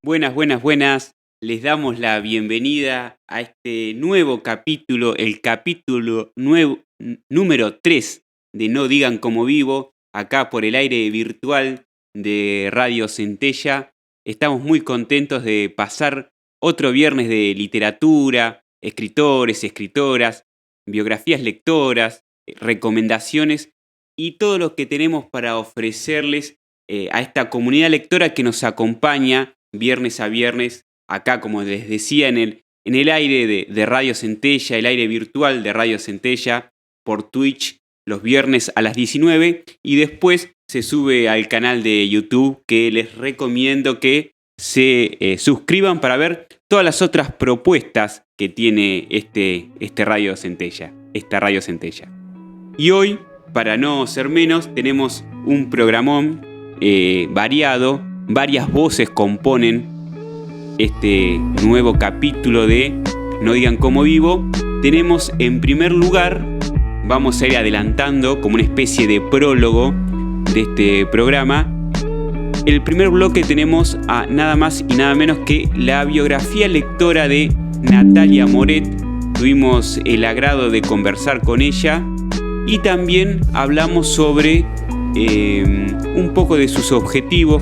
Buenas, buenas, buenas. Les damos la bienvenida a este nuevo capítulo, el capítulo número 3 de No Digan Como Vivo, acá por el aire virtual de Radio Centella. Estamos muy contentos de pasar otro viernes de literatura, escritores, escritoras, biografías lectoras, recomendaciones y todo lo que tenemos para ofrecerles a esta comunidad lectora que nos acompaña viernes a viernes, acá como les decía, en el aire de Radio Centella, el aire virtual de Radio Centella, por Twitch, los viernes a las 19, y después se sube al canal de YouTube, que les recomiendo que se suscriban para ver todas las otras propuestas que tiene esta Radio Centella. Y hoy, para no ser menos, tenemos un programón variado. Varias voces componen este nuevo capítulo de No Digan Como Vivo. Tenemos en primer lugar, vamos a ir adelantando como una especie de prólogo de este programa. El primer bloque tenemos a nada más y nada menos que la biografía lectora de Natalia Moret. Tuvimos el agrado de conversar con ella y también hablamos sobre un poco de sus objetivos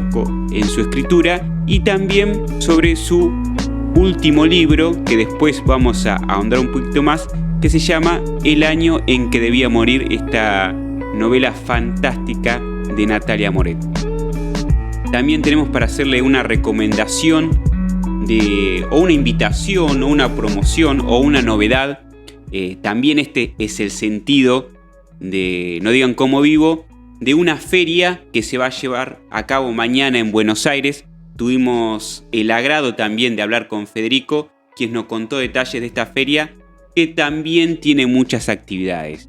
en su escritura y también sobre su último libro, que después vamos a ahondar un poquito más, que se llama El año en que debía morir, esta novela fantástica de Natalia Moret. También tenemos para hacerle una recomendación o una invitación o una promoción o una novedad. También este es el sentido de No Digan Como Vivo, de una feria que se va a llevar a cabo mañana en Buenos Aires. Tuvimos el agrado también de hablar con Federico, quien nos contó detalles de esta feria, que también tiene muchas actividades.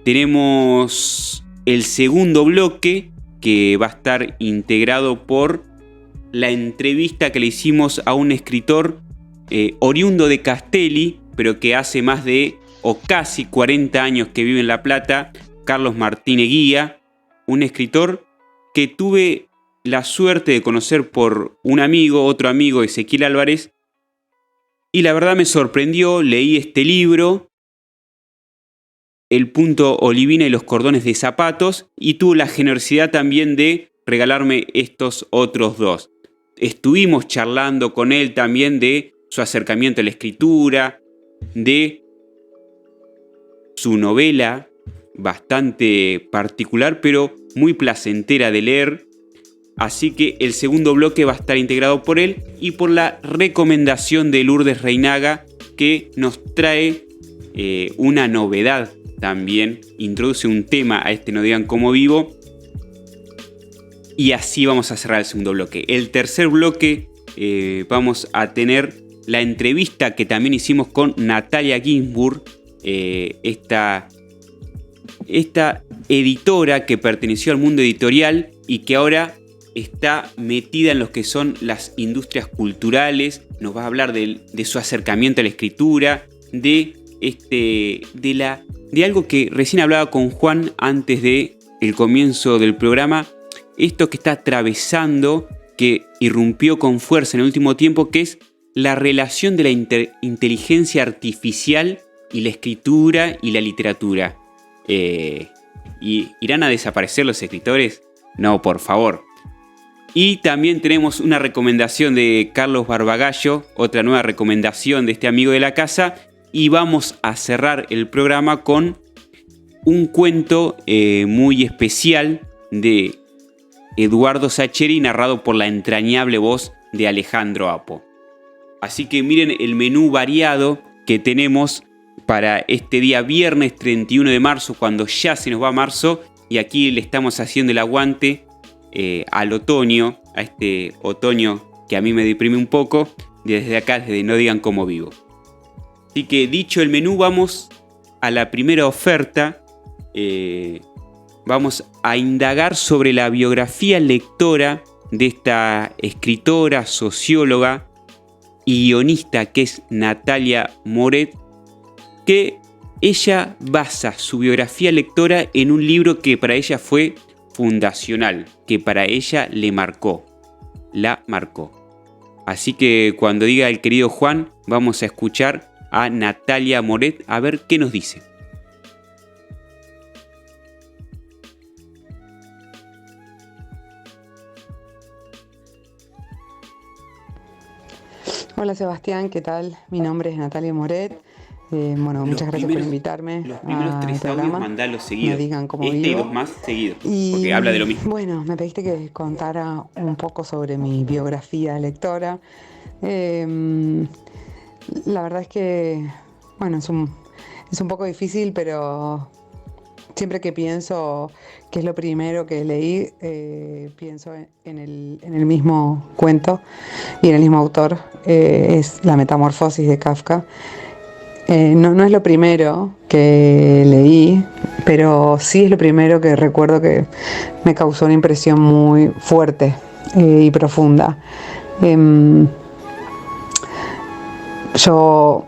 Tenemos el segundo bloque, que va a estar integrado por la entrevista que le hicimos a un escritor oriundo de Castelli, pero que hace más de, o casi 40 años que vive en La Plata, Carlos Martínez Guía, un escritor que tuve la suerte de conocer por un amigo, otro amigo, Ezequiel Álvarez, y la verdad me sorprendió. Leí este libro, El punto olivina y los cordones de zapatos, y tuvo la generosidad también de regalarme estos otros dos. Estuvimos charlando con él también de su acercamiento a la escritura, de su novela, bastante particular, pero muy placentera de leer. Así que el segundo bloque va a estar integrado por él y por la recomendación de Lourdes Reinaga, que nos trae una novedad también. Introduce un tema a este No Digan Como Vivo. Y así vamos a cerrar el segundo bloque. El tercer bloque vamos a tener la entrevista que también hicimos con Natalia Ginsburg, esta editora que perteneció al mundo editorial y que ahora está metida en lo que son las industrias culturales. Nos va a hablar de su acercamiento a la escritura, de algo que recién hablaba con Juan antes de el comienzo del programa, esto que está atravesando, que irrumpió con fuerza en el último tiempo, que es la relación de la inteligencia artificial y la escritura y la literatura. ¿Y irán a desaparecer los escritores? No, por favor. Y también tenemos una recomendación de Carlos Barbagallo, otra nueva recomendación de este amigo de la casa, y vamos a cerrar el programa con un cuento muy especial de Eduardo Sacheri, narrado por la entrañable voz de Alejandro Apo. Así que miren el menú variado que tenemos para este día viernes 31 de marzo, cuando ya se nos va marzo, y aquí le estamos haciendo el aguante al otoño, a este otoño que a mí me deprime un poco, desde acá, desde No Digan Como Vivo. Así que dicho el menú, vamos a la primera oferta. Vamos a indagar sobre la biografía lectora de esta escritora, socióloga y guionista que es Natalia Moret, que ella basa su biografía lectora en un libro que para ella fue fundacional, que para ella la marcó. Así que cuando diga el querido Juan, vamos a escuchar a Natalia Moret a ver qué nos dice. Hola Sebastián, ¿qué tal? Mi nombre es Natalia Moret. Muchas gracias por invitarme Los primeros 3 audios mandalos seguidos. Me digan cómo Y vivo. 2 más seguidos, porque habla de lo mismo. Bueno, me pediste que contara un poco sobre mi biografía lectora. La verdad es que, bueno, es un poco difícil, pero siempre que pienso qué es lo primero que leí, pienso en el mismo cuento y en el mismo autor. Es La Metamorfosis de Kafka. No es lo primero que leí, pero sí es lo primero que recuerdo que me causó una impresión muy fuerte y profunda. Yo,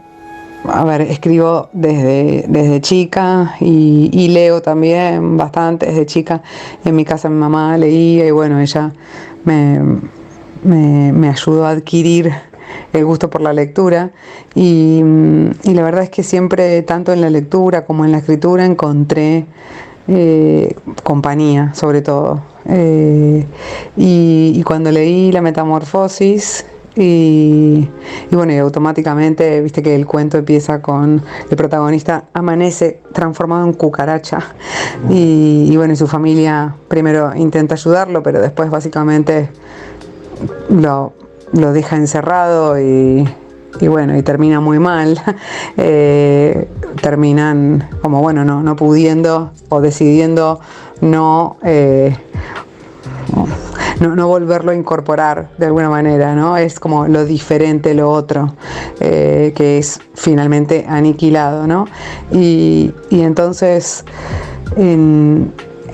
escribo desde chica y leo también bastante desde chica. En mi casa mi mamá leía y bueno, ella me ayudó a adquirir el gusto por la lectura y la verdad es que siempre, tanto en la lectura como en la escritura, encontré compañía, sobre todo. Y cuando leí La Metamorfosis, y bueno, y automáticamente, viste que el cuento empieza con el protagonista amanece transformado en cucaracha y bueno, y su familia primero intenta ayudarlo, pero después básicamente lo deja encerrado y bueno, y termina muy mal. Terminan como, bueno, no pudiendo o decidiendo no volverlo a incorporar de alguna manera, ¿no? Es como lo diferente, lo otro, que es finalmente aniquilado, ¿no? Y entonces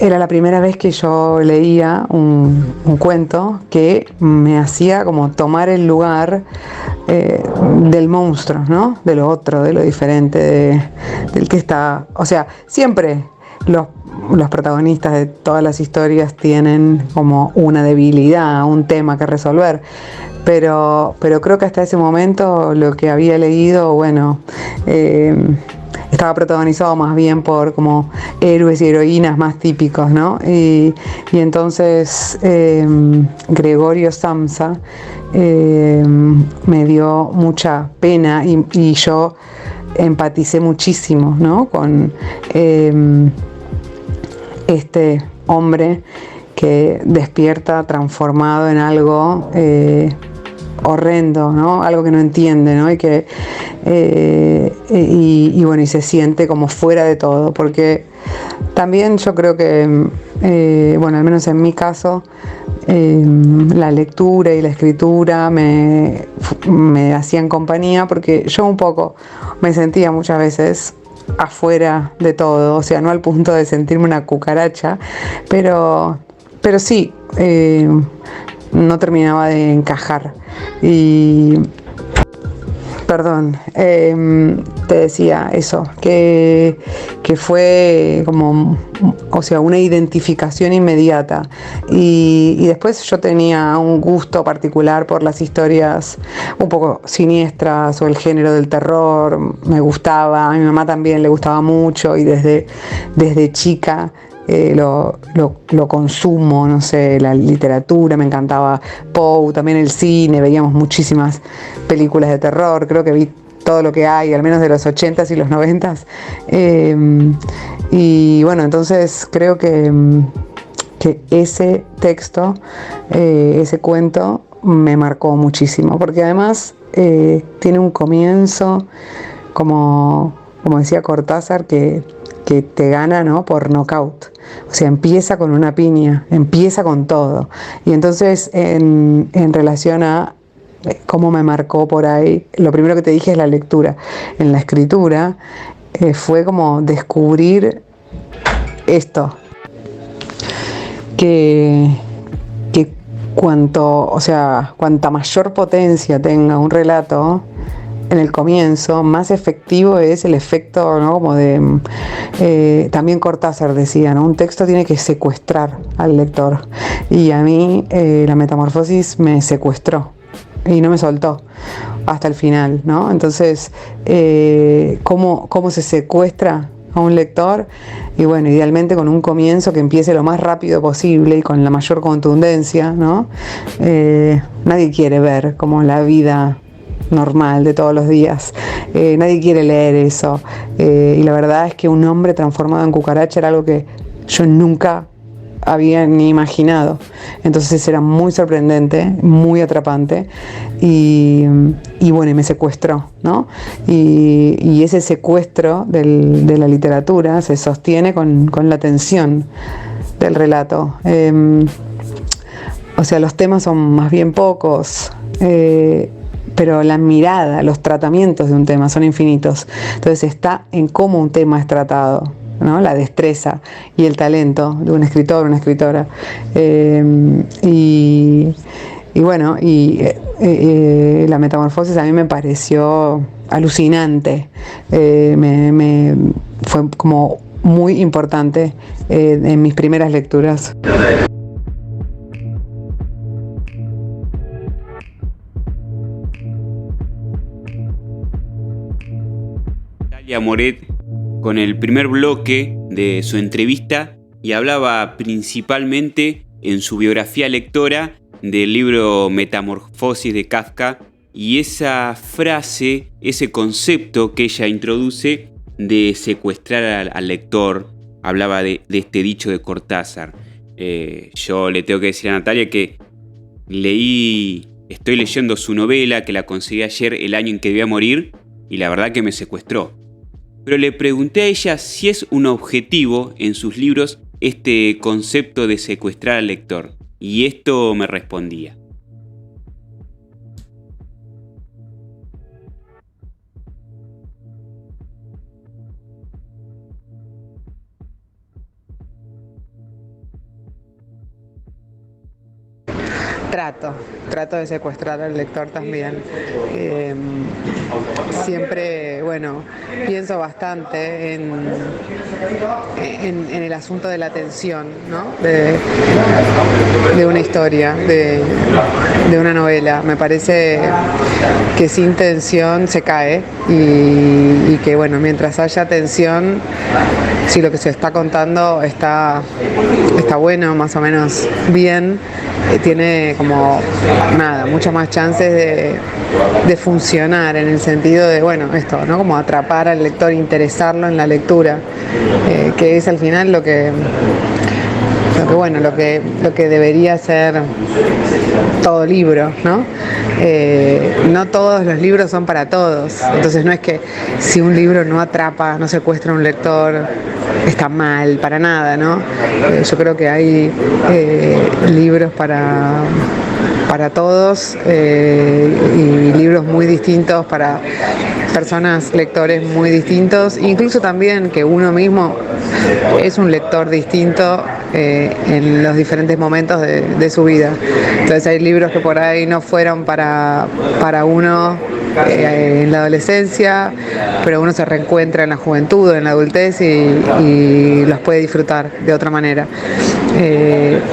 era la primera vez que yo leía un cuento que me hacía como tomar el lugar del monstruo, ¿no? De lo otro, de lo diferente, del que está. O sea, siempre los protagonistas de todas las historias tienen como una debilidad, un tema que resolver. Pero creo que hasta ese momento lo que había leído, bueno, estaba protagonizado más bien por como héroes y heroínas más típicos, ¿no? Y entonces Gregorio Samsa me dio mucha pena y yo empaticé muchísimo, ¿no? Con este hombre que despierta transformado en algo horrendo, ¿no? Algo que no entiende, ¿no? Y que bueno, y se siente como fuera de todo, porque también yo creo que bueno, al menos en mi caso, la lectura y la escritura me hacían compañía, porque yo un poco me sentía muchas veces afuera de todo, o sea, no al punto de sentirme una cucaracha, pero sí, no terminaba de encajar. Y perdón, te decía eso, que fue como, o sea, una identificación inmediata. Y después yo tenía un gusto particular por las historias un poco siniestras o el género del terror, me gustaba, a mi mamá también le gustaba mucho y desde chica lo consumo, no sé, la literatura, me encantaba Poe, también el cine, veíamos muchísimas películas de terror, creo que vi todo lo que hay, al menos de los 80s y los 90s. Y bueno, entonces creo que ese texto, ese cuento, me marcó muchísimo, porque además tiene un comienzo, como decía Cortázar, que te gana, ¿no? Por nocaut. O sea, empieza con una piña, empieza con todo. Y entonces, en relación a cómo me marcó por ahí, lo primero que te dije es la lectura. En la escritura fue como descubrir esto, que cuanta mayor potencia tenga un relato en el comienzo, más efectivo es el efecto, ¿no? Como de también Cortázar decía, ¿no? Un texto tiene que secuestrar al lector, y a mí La Metamorfosis me secuestró. no me soltó hasta el final, ¿no? Entonces, ¿cómo se secuestra a un lector? Y bueno, idealmente con un comienzo que empiece lo más rápido posible y con la mayor contundencia, ¿no? Nadie quiere ver como la vida normal de todos los días. Nadie quiere leer eso. Y la verdad es que un hombre transformado en cucaracha era algo que yo nunca había ni imaginado. Entonces era muy sorprendente, muy atrapante y bueno, y me secuestró, ¿no? Y ese secuestro de la literatura se sostiene con la tensión del relato. O sea, los temas son más bien pocos, pero la mirada, los tratamientos de un tema son infinitos. Entonces está en cómo un tema es tratado, ¿no? La destreza y el talento de un escritor, una escritora. Y bueno, la metamorfosis a mí me pareció alucinante. Fue como muy importante en mis primeras lecturas. Natalia Moret con el primer bloque de su entrevista y hablaba principalmente en su biografía lectora del libro Metamorfosis de Kafka y esa frase, ese concepto que ella introduce de secuestrar al lector, hablaba de este dicho de Cortázar. Yo le tengo que decir a Natalia que estoy leyendo su novela, que la conseguí ayer el año en que debía morir, y la verdad que me secuestró. Pero le pregunté a ella si es un objetivo en sus libros este concepto de secuestrar al lector, y esto me respondía. Trato de secuestrar al lector también. Siempre, bueno, pienso bastante en el asunto de la tensión, ¿no? De una historia, de una novela. Me parece que sin tensión se cae y que, bueno, mientras haya tensión, si lo que se está contando está bueno, más o menos bien, tiene como muchas más chances de funcionar en el sentido de, bueno, esto, ¿no? Como atrapar al lector, interesarlo en la lectura, que es al final lo que debería ser todo libro, ¿no? No todos los libros son para todos, entonces no es que si un libro no atrapa, no secuestra a un lector, está mal, para nada, ¿no? Yo creo que hay libros para todos y libros muy distintos para personas, lectores muy distintos, incluso también que uno mismo es un lector distinto en los diferentes momentos de su vida. Entonces hay libros que por ahí no fueron para uno en la adolescencia, pero uno se reencuentra en la juventud, en la adultez y los puede disfrutar de otra manera.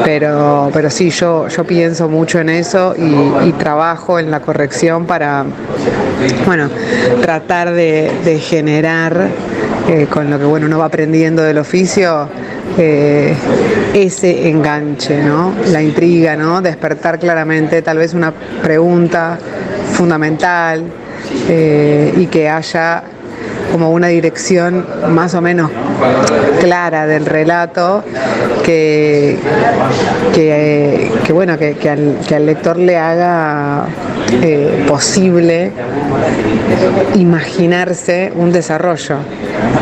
Pero sí, yo pienso mucho en eso y trabajo en la corrección para, bueno, tratar de generar con lo que, bueno, uno va aprendiendo del oficio, ese enganche, ¿no? La intriga, ¿no? Despertar claramente tal vez una pregunta fundamental y que haya como una dirección más o menos clara del relato que al lector le haga posible imaginarse un desarrollo.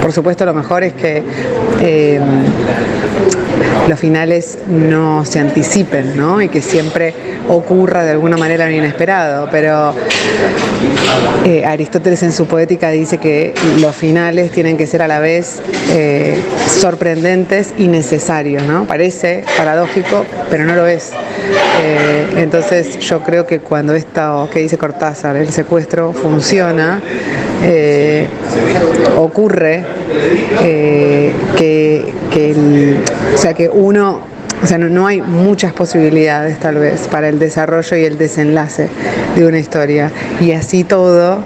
Por supuesto, lo mejor es que los finales no se anticipen, ¿no? Y que siempre ocurra de alguna manera lo inesperado, pero Aristóteles en su Poética dice que los finales tienen que ser a la vez sorprendentes y necesarios, ¿no? Parece paradójico, pero no lo es. Entonces yo creo que cuando esto que dice Cortázar, el secuestro, funciona, ocurre que uno o sea, no hay muchas posibilidades tal vez para el desarrollo y el desenlace de una historia. Y así todo,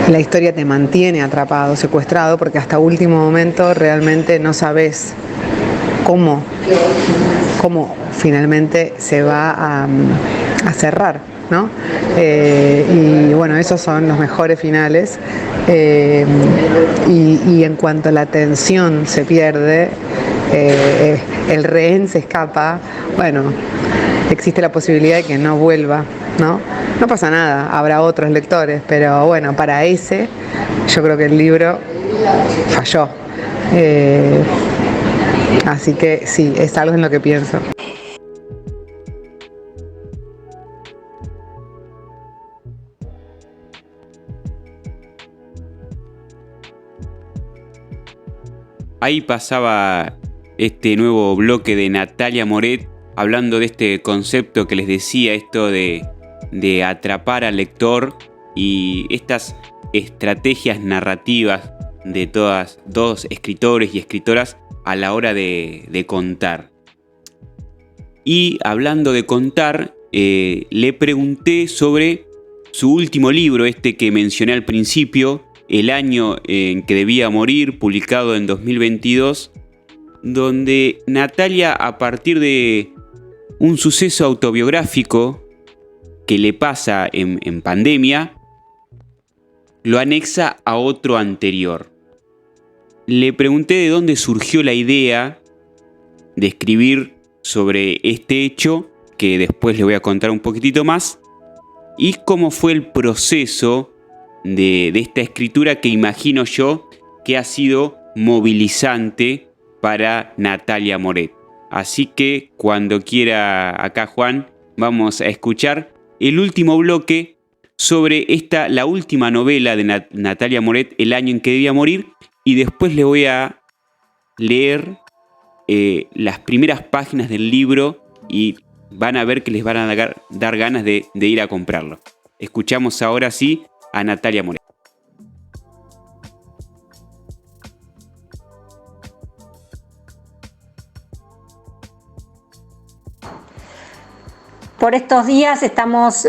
la historia te mantiene atrapado, secuestrado, porque hasta último momento realmente no sabes cómo finalmente se va a cerrar, ¿no? Y bueno, esos son los mejores finales. Y en cuanto la tensión se pierde, el rehén se escapa, bueno, existe la posibilidad de que no vuelva, ¿no? No pasa nada, habrá otros lectores, pero bueno, para ese yo creo que el libro falló. Así que sí, es algo en lo que pienso. Ahí pasaba este nuevo bloque de Natalia Moret hablando de este concepto que les decía, esto de atrapar al lector y estas estrategias narrativas de todas dos escritores y escritoras a la hora de contar. Y hablando de contar, le pregunté sobre su último libro, este que mencioné al principio, El año en que debía morir, publicado en 2022, donde Natalia, a partir de un suceso autobiográfico que le pasa en pandemia, lo anexa a otro anterior. Le pregunté de dónde surgió la idea de escribir sobre este hecho, que después le voy a contar un poquitito más, y cómo fue el proceso de esta escritura que imagino yo que ha sido movilizante para Natalia Moret. Así que cuando quiera acá Juan, vamos a escuchar el último bloque sobre la última novela de Natalia Moret, El año en que debía morir, y después le voy a leer las primeras páginas del libro y van a ver que les van a dar ganas de ir a comprarlo. Escuchamos ahora sí a Natalia Moret. Por estos días estamos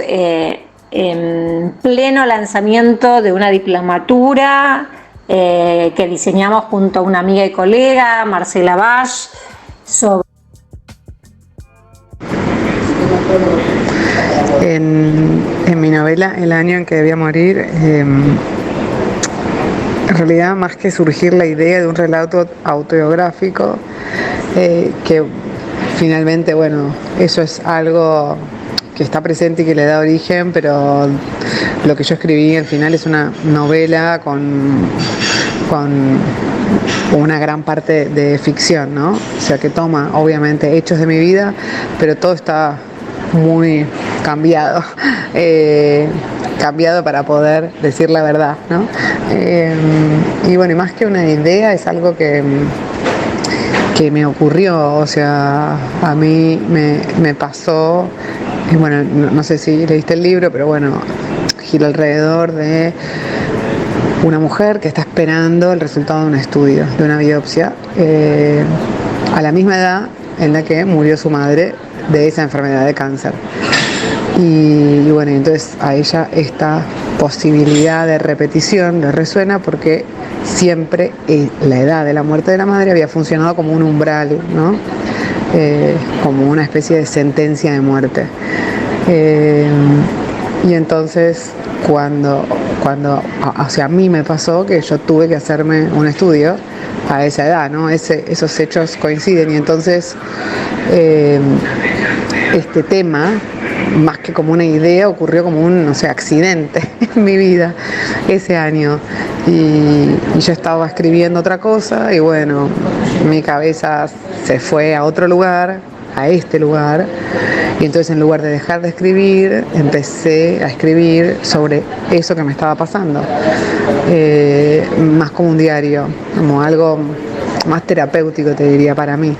en pleno lanzamiento de una diplomatura que diseñamos junto a una amiga y colega, Marcela Bach, sobre... En mi novela, El año en que debía morir, en realidad más que surgir la idea de un relato autobiográfico, que finalmente, bueno, eso es algo que está presente y que le da origen, pero lo que yo escribí al final es una novela con una gran parte de ficción, ¿no? O sea, que toma obviamente hechos de mi vida, pero todo está muy cambiado, cambiado para poder decir la verdad, ¿no? Y bueno, y más que una idea, es algo que me ocurrió, o sea, a mí me pasó, y bueno, no sé si leíste el libro, pero bueno, gira alrededor de una mujer que está esperando el resultado de un estudio, de una biopsia, a la misma edad en la que murió su madre de esa enfermedad de cáncer. Y bueno, entonces a ella esta posibilidad de repetición le resuena porque siempre la edad de la muerte de la madre había funcionado como un umbral, ¿no? Como una especie de sentencia de muerte. Y entonces cuando o sea, a mí me pasó que yo tuve que hacerme un estudio a esa edad, ¿no? Esos hechos coinciden y entonces este tema, más que como una idea, ocurrió como un, no sé, accidente en mi vida ese año. Y yo estaba escribiendo otra cosa y bueno, mi cabeza se fue a otro lugar, a este lugar. Y entonces en lugar de dejar de escribir, empecé a escribir sobre eso que me estaba pasando. Más como un diario, como algo más terapéutico, te diría, para mí.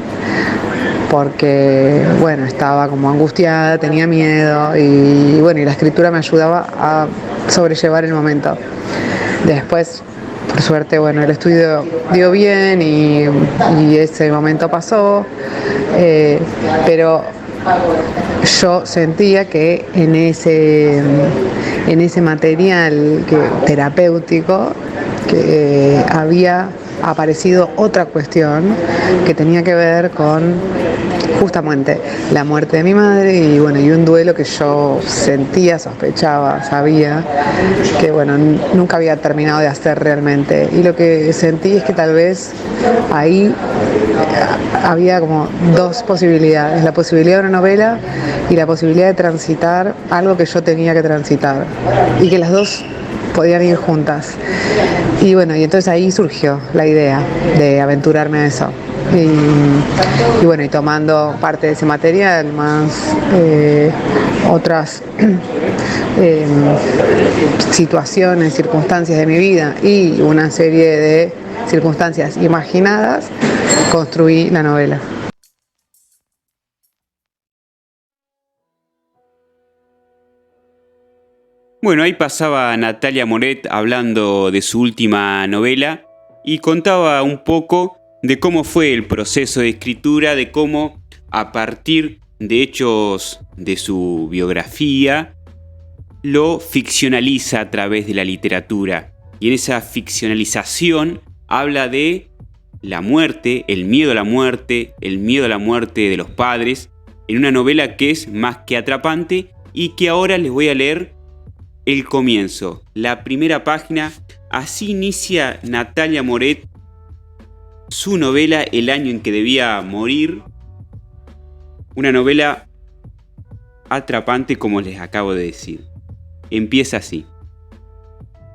Porque, bueno, estaba como angustiada, tenía miedo y bueno, y la escritura me ayudaba a sobrellevar el momento. Después, por suerte, bueno, el estudio dio bien y ese momento pasó. pero yo sentía que en ese material terapéutico que había aparecido otra cuestión que tenía que ver con justamente la muerte de mi madre y un duelo que yo sentía, sospechaba, sabía que nunca había terminado de hacer realmente, y lo que sentí es que tal vez ahí había como dos posibilidades: la posibilidad de una novela y la posibilidad de transitar algo que yo tenía que transitar, y que las dos podían ir juntas. Y entonces ahí surgió la idea de aventurarme a eso. Y tomando parte de ese material, más otras situaciones, circunstancias de mi vida y una serie de circunstancias imaginadas, construí la novela. Bueno, ahí pasaba Natalia Moret hablando de su última novela y contaba un poco de cómo fue el proceso de escritura, de cómo a partir de hechos de su biografía lo ficcionaliza a través de la literatura. Y en esa ficcionalización habla de la muerte, el miedo a la muerte, el miedo a la muerte de los padres, en una novela que es más que atrapante y que ahora les voy a leer el comienzo, la primera página. Así inicia Natalia Moret su novela El año en que debía morir. Una novela atrapante, como les acabo de decir. Empieza así.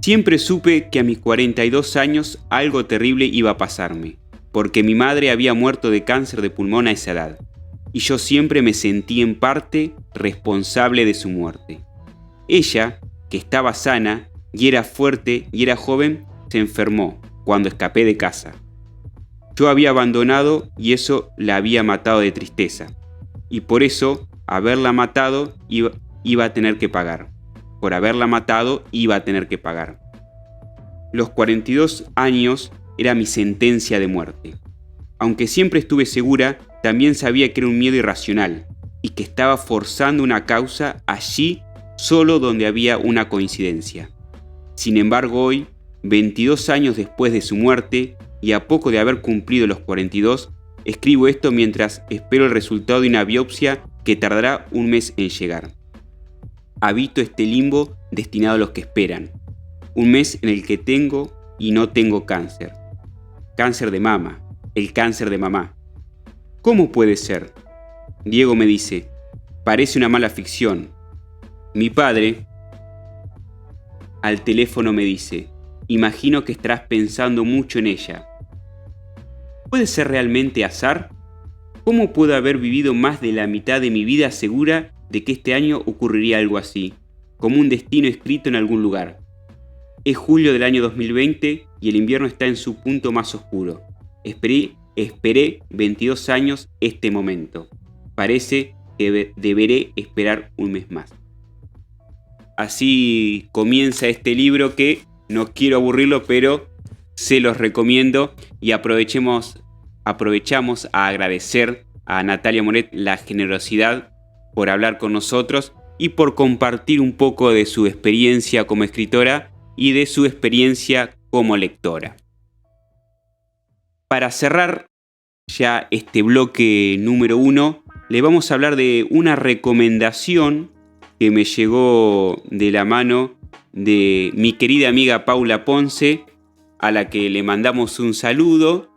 Siempre supe que a mis 42 años algo terrible iba a pasarme, porque mi madre había muerto de cáncer de pulmón a esa edad, y yo siempre me sentí en parte responsable de su muerte. Ella, que estaba sana y era fuerte y era joven, se enfermó cuando escapé de casa. Yo había abandonado y eso la había matado de tristeza, y por eso haberla matado iba a tener que pagar. Por haberla matado iba a tener que pagar. Los 42 años era mi sentencia de muerte. Aunque siempre estuve segura, también sabía que era un miedo irracional y que estaba forzando una causa allí solo donde había una coincidencia. Sin embargo, hoy, 22 años después de su muerte y a poco de haber cumplido los 42, escribo esto mientras espero el resultado de una biopsia que tardará un mes en llegar. Habito este limbo destinado a los que esperan. Un mes en el que tengo y no tengo cáncer. Cáncer de mama, el cáncer de mamá. ¿Cómo puede ser? Diego me dice, parece una mala ficción. Mi padre, al teléfono, me dice, imagino que estarás pensando mucho en ella. ¿Puede ser realmente azar? ¿Cómo puedo haber vivido más de la mitad de mi vida segura de que este año ocurriría algo así, como un destino escrito en algún lugar? Es julio del año 2020 y el invierno está en su punto más oscuro. Esperé 22 años este momento. Parece que deberé esperar un mes más. Así comienza este libro que no quiero aburrirlo, pero se los recomiendo y aprovechamos a agradecer a Natalia Moret la generosidad por hablar con nosotros y por compartir un poco de su experiencia como escritora y de su experiencia como lectora. Para cerrar ya este bloque número 1, le vamos a hablar de una recomendación que me llegó de la mano de mi querida amiga Paula Ponce, a la que le mandamos un saludo,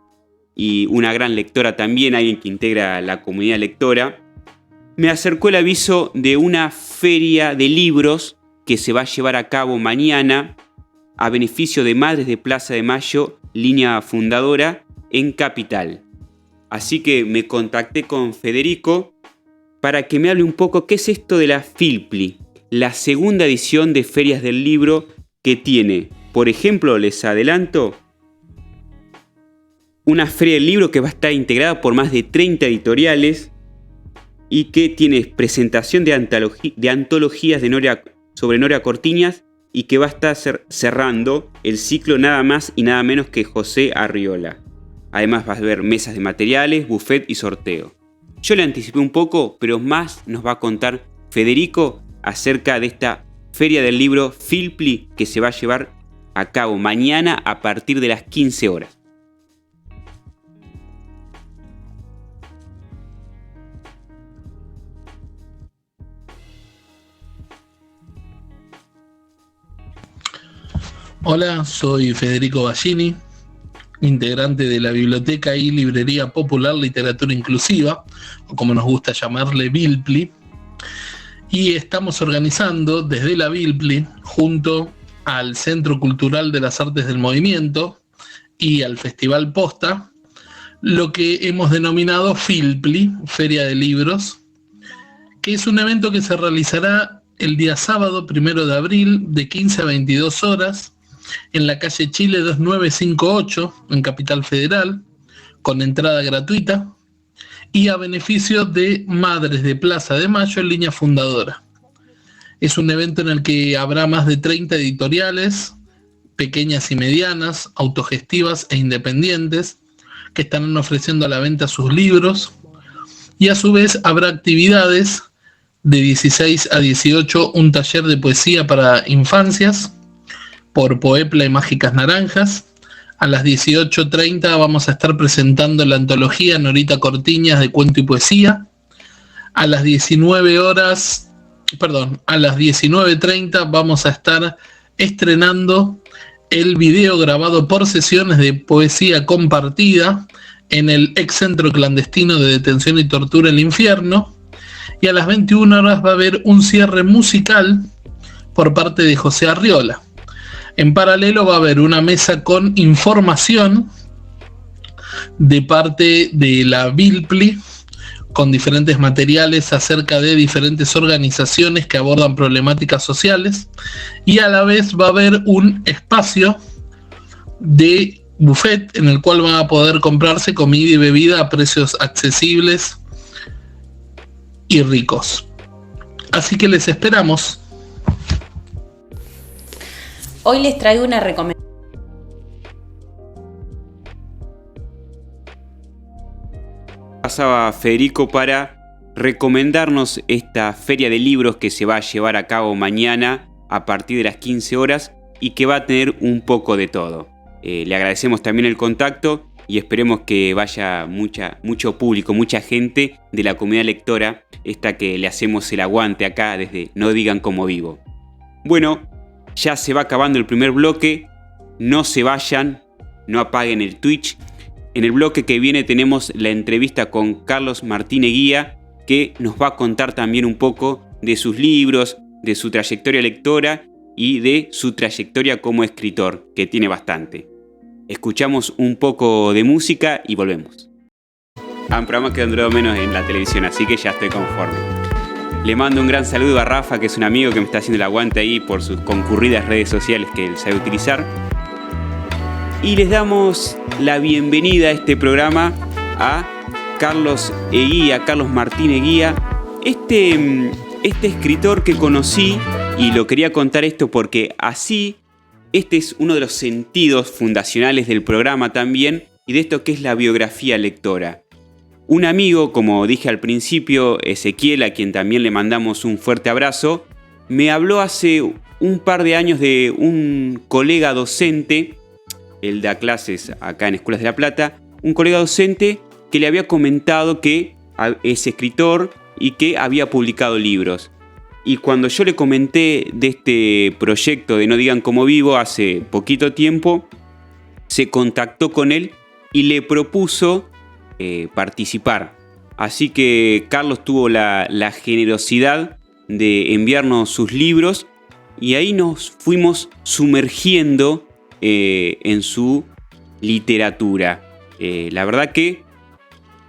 y una gran lectora también, alguien que integra la comunidad lectora. Me acercó el aviso de una feria de libros que se va a llevar a cabo mañana a beneficio de Madres de Plaza de Mayo, línea fundadora, en Capital. Así que me contacté con Federico para que me hable un poco qué es esto de la FILPLI, la segunda edición de ferias del libro que tiene, por ejemplo, les adelanto, una feria del libro que va a estar integrada por más de 30 editoriales y que tiene presentación de antologías sobre Noria Cortiñas y que va a estar cerrando el ciclo nada más y nada menos que José Arriola. Además va a haber mesas de materiales, buffet y sorteo. Yo le anticipé un poco, pero más nos va a contar Federico acerca de esta Feria del Libro Filpli que se va a llevar a cabo mañana a partir de las 15 horas. Hola, soy Federico Ballini, integrante de la Biblioteca y Librería Popular Literatura Inclusiva, o como nos gusta llamarle, Bilpli, y estamos organizando desde la Bilpli, junto al Centro Cultural de las Artes del Movimiento y al Festival Posta, lo que hemos denominado Filpli, Feria de Libros, que es un evento que se realizará el día sábado 1 de abril de 15 a 22 horas en la calle Chile 2958 en Capital Federal, con entrada gratuita y a beneficio de Madres de Plaza de Mayo en línea fundadora. Es un evento en el que habrá más de 30 editoriales, pequeñas y medianas, autogestivas e independientes, que estarán ofreciendo a la venta sus libros, y a su vez habrá actividades de 16 a 18, un taller de poesía para infancias por Poepla y Mágicas Naranjas. A las 18:30 vamos a estar presentando la antología Norita Cortiñas de cuento y poesía. A las 19:30 vamos a estar estrenando el video grabado por sesiones de poesía compartida en el ex centro clandestino de detención y tortura El Infierno. Y a las 21 horas va a haber un cierre musical por parte de José Arriola. En paralelo va a haber una mesa con información de parte de la Bilpli, con diferentes materiales acerca de diferentes organizaciones que abordan problemáticas sociales, y a la vez va a haber un espacio de buffet en el cual van a poder comprarse comida y bebida a precios accesibles y ricos. Así que les esperamos. Hoy les traigo una recomendación. Pasaba Federico para recomendarnos esta feria de libros que se va a llevar a cabo mañana a partir de las 15 horas y que va a tener un poco de todo. Le agradecemos también el contacto y esperemos que vaya mucho público, mucha gente de la comunidad lectora, esta que le hacemos el aguante acá desde No Digan Como Vivo. Bueno, ya se va acabando el primer bloque, no se vayan, no apaguen el Twitch. En el bloque que viene tenemos la entrevista con Carlos Martínez Guía, que nos va a contar también un poco de sus libros, de su trayectoria lectora y de su trayectoria como escritor, que tiene bastante. Escuchamos un poco de música y volvemos. Un programa que ha durado menos en la televisión, así que ya estoy conforme. Le mando un gran saludo a Rafa, que es un amigo que me está haciendo el aguante ahí por sus concurridas redes sociales que él sabe utilizar. Y les damos la bienvenida a este programa a Carlos Eguía, Carlos Martínez Guía, este escritor que conocí, y lo quería contar esto porque así, este es uno de los sentidos fundacionales del programa también, y de esto que es la biografía lectora. Un amigo, como dije al principio, Ezequiel, a quien también le mandamos un fuerte abrazo, me habló hace un par de años de un colega docente, él da clases acá en Escuelas de La Plata, un colega docente que le había comentado que es escritor y que había publicado libros. Y cuando yo le comenté de este proyecto de No Digan Como Vivo hace poquito tiempo, se contactó con él y le propuso participar. Así que Carlos tuvo la generosidad de enviarnos sus libros y ahí nos fuimos sumergiendo en su literatura. La verdad que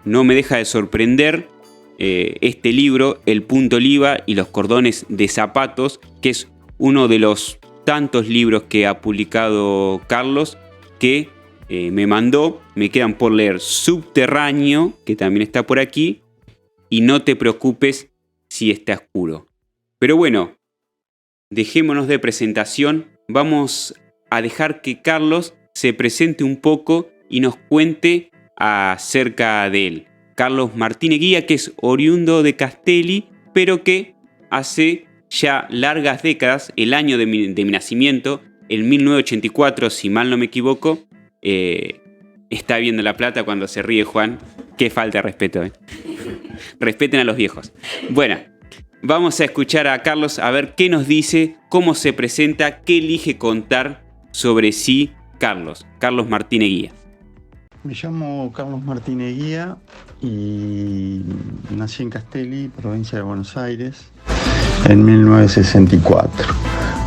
no me deja de sorprender este libro, El punto oliva y los cordones de zapatos, que es uno de los tantos libros que ha publicado Carlos, que me mandó. Me quedan por leer Subterráneo, que también está por aquí, y No te preocupes si está oscuro. Pero bueno, dejémonos de presentación, vamos a dejar que Carlos se presente un poco y nos cuente acerca de él. Carlos Martínez Guía, que es oriundo de Castelli, pero que hace ya largas décadas, el año de mi nacimiento, en 1984, si mal no me equivoco, está viendo La Plata cuando se ríe Juan. Qué falta de respeto, ¿eh? Respeten a los viejos. Bueno, vamos a escuchar a Carlos a ver qué nos dice, cómo se presenta, qué elige contar sobre sí Carlos Martínez Guía. Me llamo Carlos Martínez Guía y nací en Castelli, provincia de Buenos Aires, en 1964.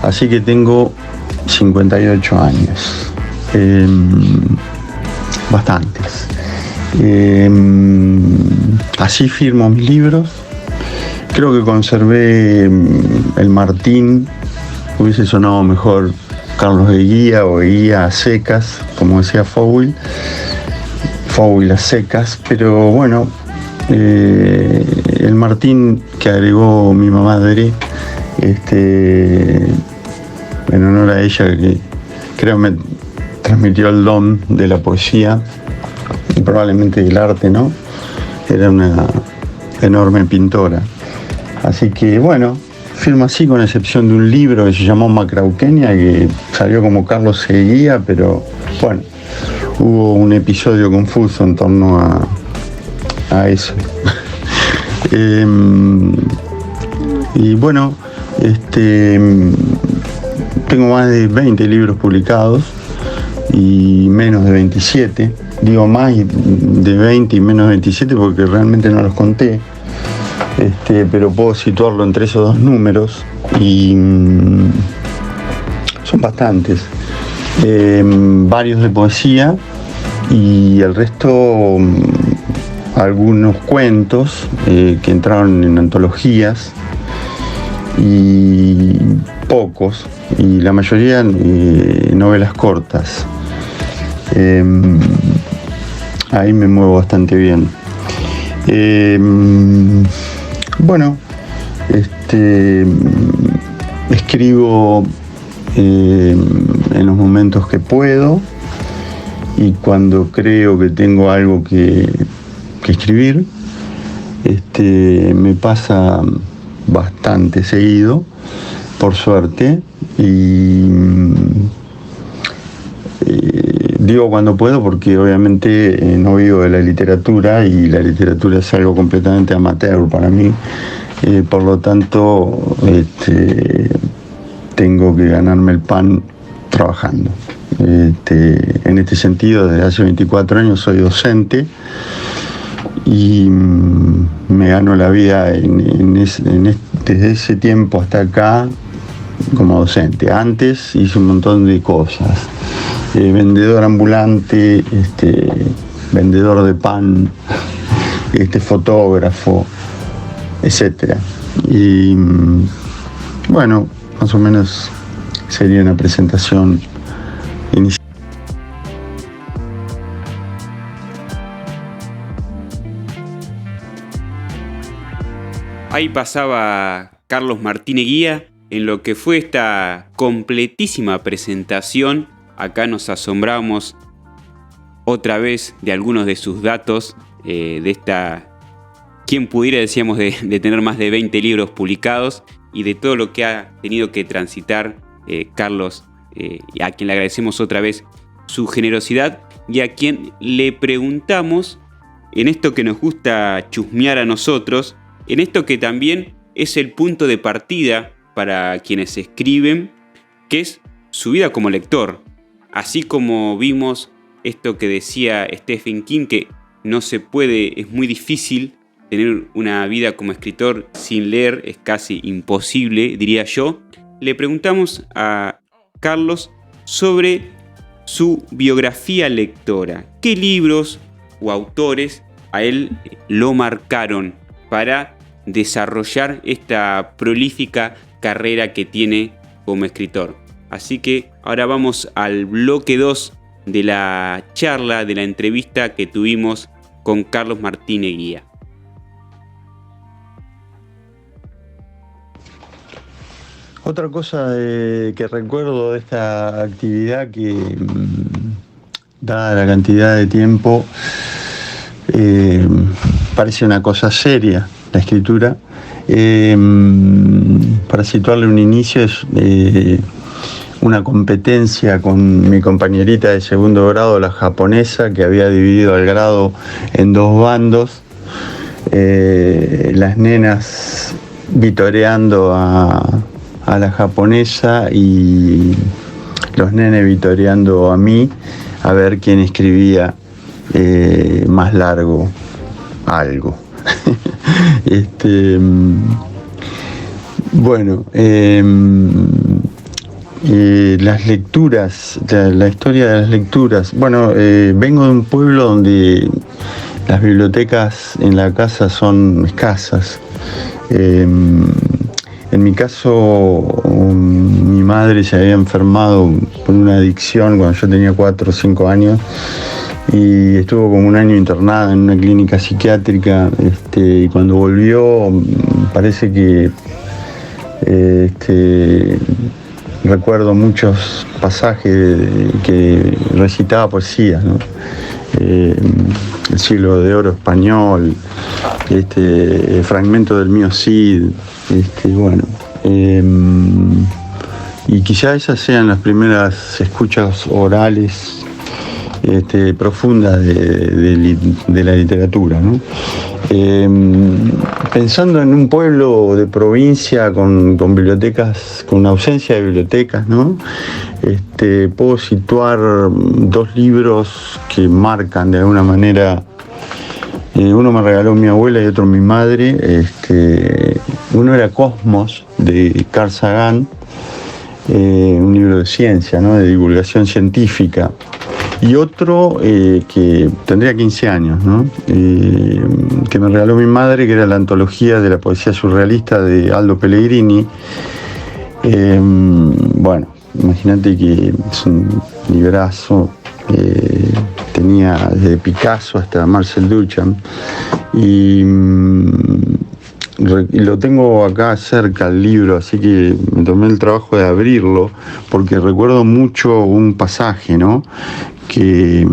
Así que tengo 58 años. Bastantes. Así firmo mis libros. Creo que conservé el Martín. Hubiese sonado mejor Carlos de Guía o Guía a secas, como decía Fowell a secas, pero bueno, el Martín que agregó mi madre, en honor a ella, que creo me transmitió el don de la poesía y probablemente del arte, ¿no? Era una enorme pintora. Así que bueno, firmo así, con excepción de un libro que se llamó Macrauquenia, que salió como Carlos Seguía, pero bueno, hubo un episodio confuso en torno a eso. Y bueno, tengo más de 20 libros publicados y menos de 27. Digo más de 20 y menos de 27 porque realmente no los conté. Pero puedo situarlo entre esos dos números y son bastantes. Varios de poesía y el resto algunos cuentos que entraron en antologías y pocos, y la mayoría novelas cortas. Ahí me muevo bastante bien. Bueno, escribo en los momentos que puedo y cuando creo que tengo algo que escribir. Me pasa bastante seguido, por suerte, y digo cuando puedo porque obviamente no vivo de la literatura y la literatura es algo completamente amateur para mí. Por lo tanto, tengo que ganarme el pan trabajando. En este sentido, desde hace 24 años soy docente y me gano la vida desde ese tiempo hasta acá como docente. Antes hice un montón de cosas. Vendedor ambulante, vendedor de pan, fotógrafo, etcétera. Y bueno, más o menos sería una presentación inicial. Ahí pasaba Carlos Martínez Guía en lo que fue esta completísima presentación. Acá nos asombramos otra vez de algunos de sus datos, de esta... ¿Quién pudiera, decíamos, de tener más de 20 libros publicados y de todo lo que ha tenido que transitar Carlos, a quien le agradecemos otra vez su generosidad y a quien le preguntamos en esto que nos gusta chusmear a nosotros, en esto que también es el punto de partida para quienes escriben, que es su vida como lector. Así como vimos esto que decía Stephen King, que no se puede, es muy difícil tener una vida como escritor sin leer, es casi imposible, diría yo. Le preguntamos a Carlos sobre su biografía lectora. ¿Qué libros o autores a él lo marcaron para desarrollar esta prolífica carrera que tiene como escritor? Así que ahora vamos al bloque 2 de la charla, de la entrevista que tuvimos con Carlos Martínez Guía. Otra cosa que recuerdo de esta actividad, que dada la cantidad de tiempo parece una cosa seria la escritura. Para situarle un inicio, es una competencia con mi compañerita de segundo grado, la japonesa, que había dividido al grado en 2 bandos. Las nenas vitoreando a la japonesa y los nenes vitoreando a mí, a ver quién escribía más largo algo. Bueno, las lecturas, la historia de las lecturas. Bueno, vengo de un pueblo donde las bibliotecas en la casa son escasas. En mi caso, mi madre se había enfermado por una adicción cuando yo tenía 4 o 5 años y estuvo como un año internada en una clínica psiquiátrica, y cuando volvió parece que recuerdo muchos pasajes que recitaba poesía, ¿no? El siglo de oro español, fragmento del mío Cid, y quizá esas sean las primeras escuchas orales profundas de la literatura, ¿no? Pensando en un pueblo de provincia con bibliotecas, con una ausencia de bibliotecas, ¿no? Puedo situar 2 libros que marcan de alguna manera. Uno me regaló mi abuela y otro mi madre. Uno era Cosmos, de Carl Sagan, un libro de ciencia, ¿no? De divulgación científica. Y otro que tendría 15 años, ¿no? Que me regaló mi madre, que era la antología de la poesía surrealista de Aldo Pellegrini. Bueno, imagínate que es un librazo. Tenía desde Picasso hasta Marcel Duchamp. Y lo tengo acá cerca el libro, así que me tomé el trabajo de abrirlo, porque recuerdo mucho un pasaje, ¿no? Que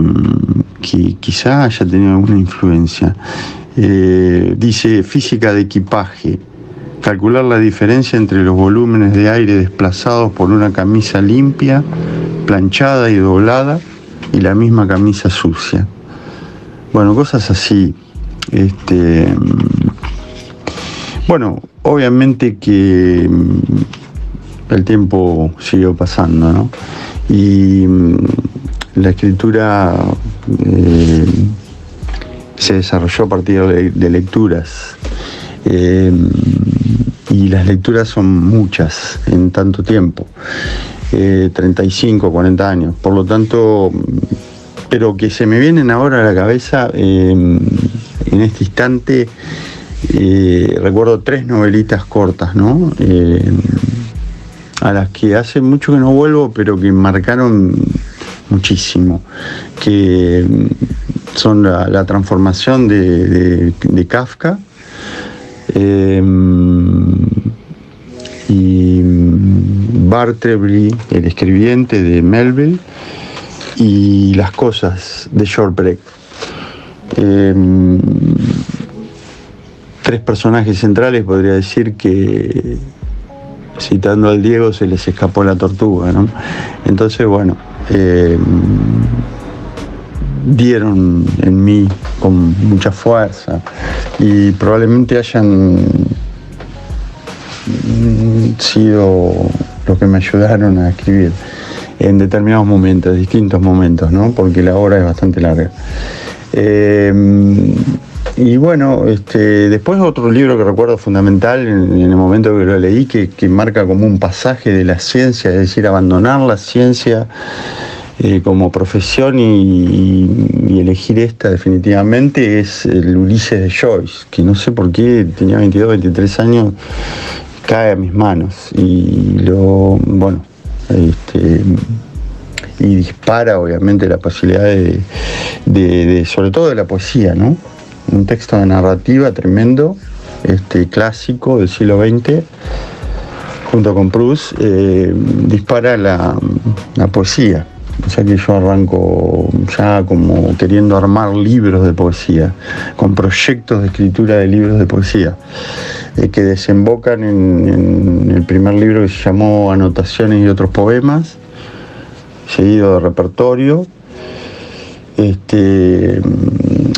quizá haya tenido alguna influencia. Dice: física de equipaje, calcular la diferencia entre los volúmenes de aire desplazados por una camisa limpia, planchada y doblada, y la misma camisa sucia. Bueno, cosas así. Bueno, obviamente que el tiempo siguió pasando, ¿no? Y la escritura se desarrolló a partir de lecturas. Y las lecturas son muchas en tanto tiempo. 35, 40 años. Por lo tanto, pero que se me vienen ahora a la cabeza en este instante, recuerdo 3 novelitas cortas, ¿no? A las que hace mucho que no vuelvo, pero que marcaron muchísimo, que son la transformación de Kafka, y Bartleby, el escribiente, de Melville, y Las cosas, de George Brecht. 3 personajes centrales, podría decir que, citando al Diego, se les escapó la tortuga, ¿no? Entonces, bueno, dieron en mí con mucha fuerza y probablemente hayan sido los que me ayudaron a escribir en determinados momentos, distintos momentos, ¿no? Porque la obra es bastante larga. Y bueno, después otro libro que recuerdo fundamental en el momento que lo leí, que marca como un pasaje de la ciencia, es decir, abandonar la ciencia como profesión y elegir esta definitivamente, es el Ulises de Joyce, que no sé por qué tenía 22, 23 años, cae a mis manos y y dispara obviamente la posibilidad de sobre todo de la poesía, ¿no? Un texto de narrativa tremendo, clásico del siglo XX, junto con Proust, dispara la poesía. O sea que yo arranco ya como queriendo armar libros de poesía, con proyectos de escritura de libros de poesía, que desembocan en el primer libro que se llamó Anotaciones y otros poemas, seguido de repertorio.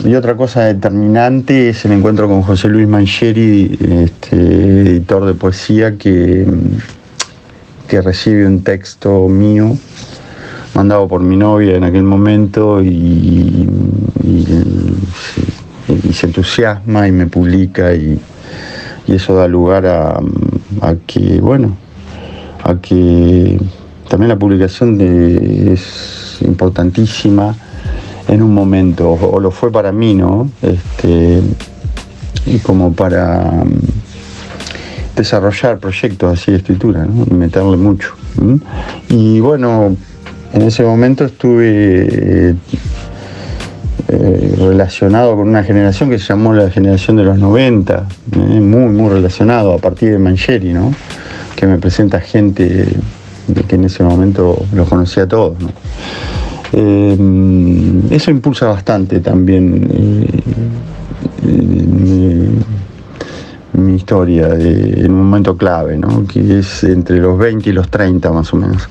Y otra cosa determinante es el encuentro con José Luis Mangieri, editor de poesía, que recibe un texto mío mandado por mi novia en aquel momento y se entusiasma y me publica y eso da lugar a que también la publicación es importantísima en un momento, o lo fue para mí, ¿no? Y como para desarrollar proyectos así de escritura, ¿no? Y meterle mucho. Y bueno, en ese momento estuve relacionado con una generación que se llamó la generación de los 90, muy relacionado a partir de Mangieri, ¿no? Que me presenta gente que en ese momento los conocía a todos, ¿no? Eso impulsa bastante también mi historia en un momento clave, ¿no? Que es entre los 20 y los 30 más o menos.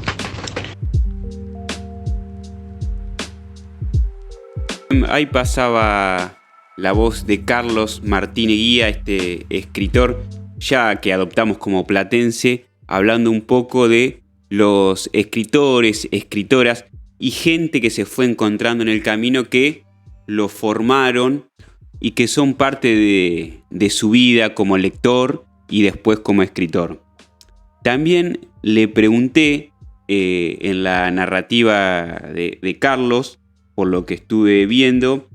Ahí pasaba la voz de Carlos Martínez Guía, este escritor ya que adoptamos como platense, hablando un poco de los escritores, escritoras y gente que se fue encontrando en el camino que lo formaron y que son parte de su vida como lector y después como escritor. También le pregunté en la narrativa de Carlos, por lo que estuve viendo,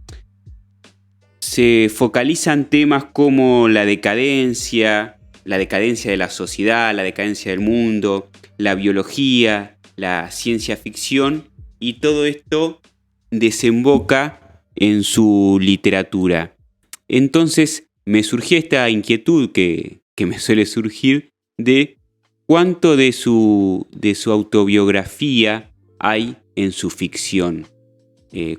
se focalizan temas como la decadencia de la sociedad, la decadencia del mundo, la biología, la ciencia ficción, y todo esto desemboca en su literatura. Entonces me surgió esta inquietud que me suele surgir de cuánto de su autobiografía hay en su ficción.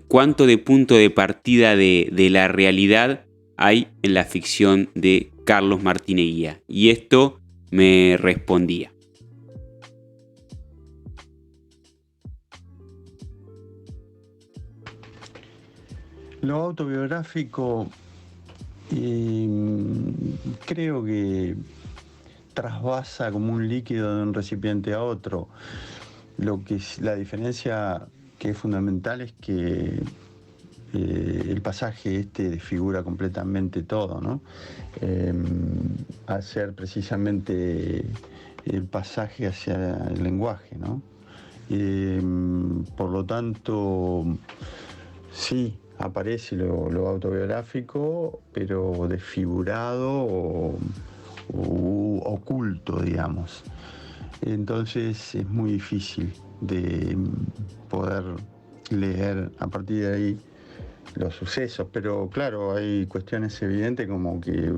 Cuánto de punto de partida de la realidad hay en la ficción de Carlos Martínez Guía. Y esto me respondía. Lo autobiográfico creo que trasvasa como un líquido de un recipiente a otro. Lo que es la diferencia que es fundamental es que el pasaje desfigura completamente todo, ¿no? Al ser precisamente el pasaje hacia el lenguaje, ¿no? Por lo tanto, sí, aparece lo autobiográfico, pero desfigurado o oculto, digamos. Entonces es muy difícil de poder leer a partir de ahí los sucesos, pero claro, hay cuestiones evidentes como que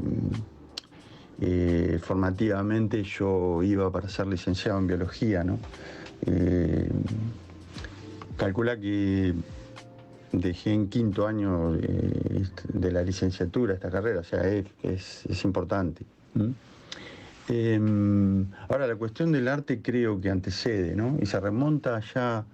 formativamente yo iba para ser licenciado en biología, ¿no? Calcula que dejé en quinto año de la licenciatura esta carrera, o sea, es importante. Ahora, la cuestión del arte creo que antecede, ¿no? Y se remonta ya,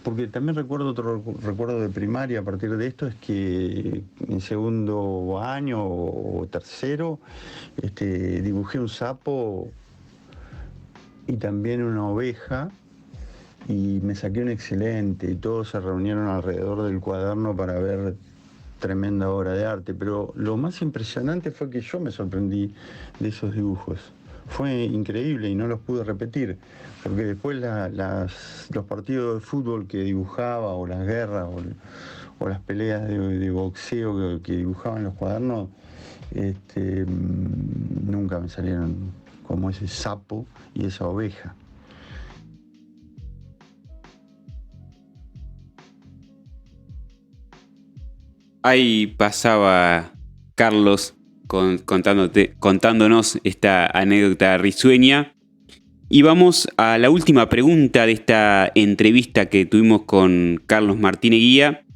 porque también otro recuerdo de primaria a partir de esto, es que en segundo año o tercero dibujé un sapo y también una oveja, y me saqué un excelente, y todos se reunieron alrededor del cuaderno para ver tremenda obra de arte, pero lo más impresionante fue que yo me sorprendí de esos dibujos. Fue increíble y no los pude repetir, porque después los partidos de fútbol que dibujaba, o las guerras, o las peleas de boxeo que dibujaba en los cuadernos, nunca me salieron como ese sapo y esa oveja. Ahí pasaba Carlos contándonos esta anécdota risueña. Y vamos a la última pregunta de esta entrevista que tuvimos con Carlos Martín Eguía,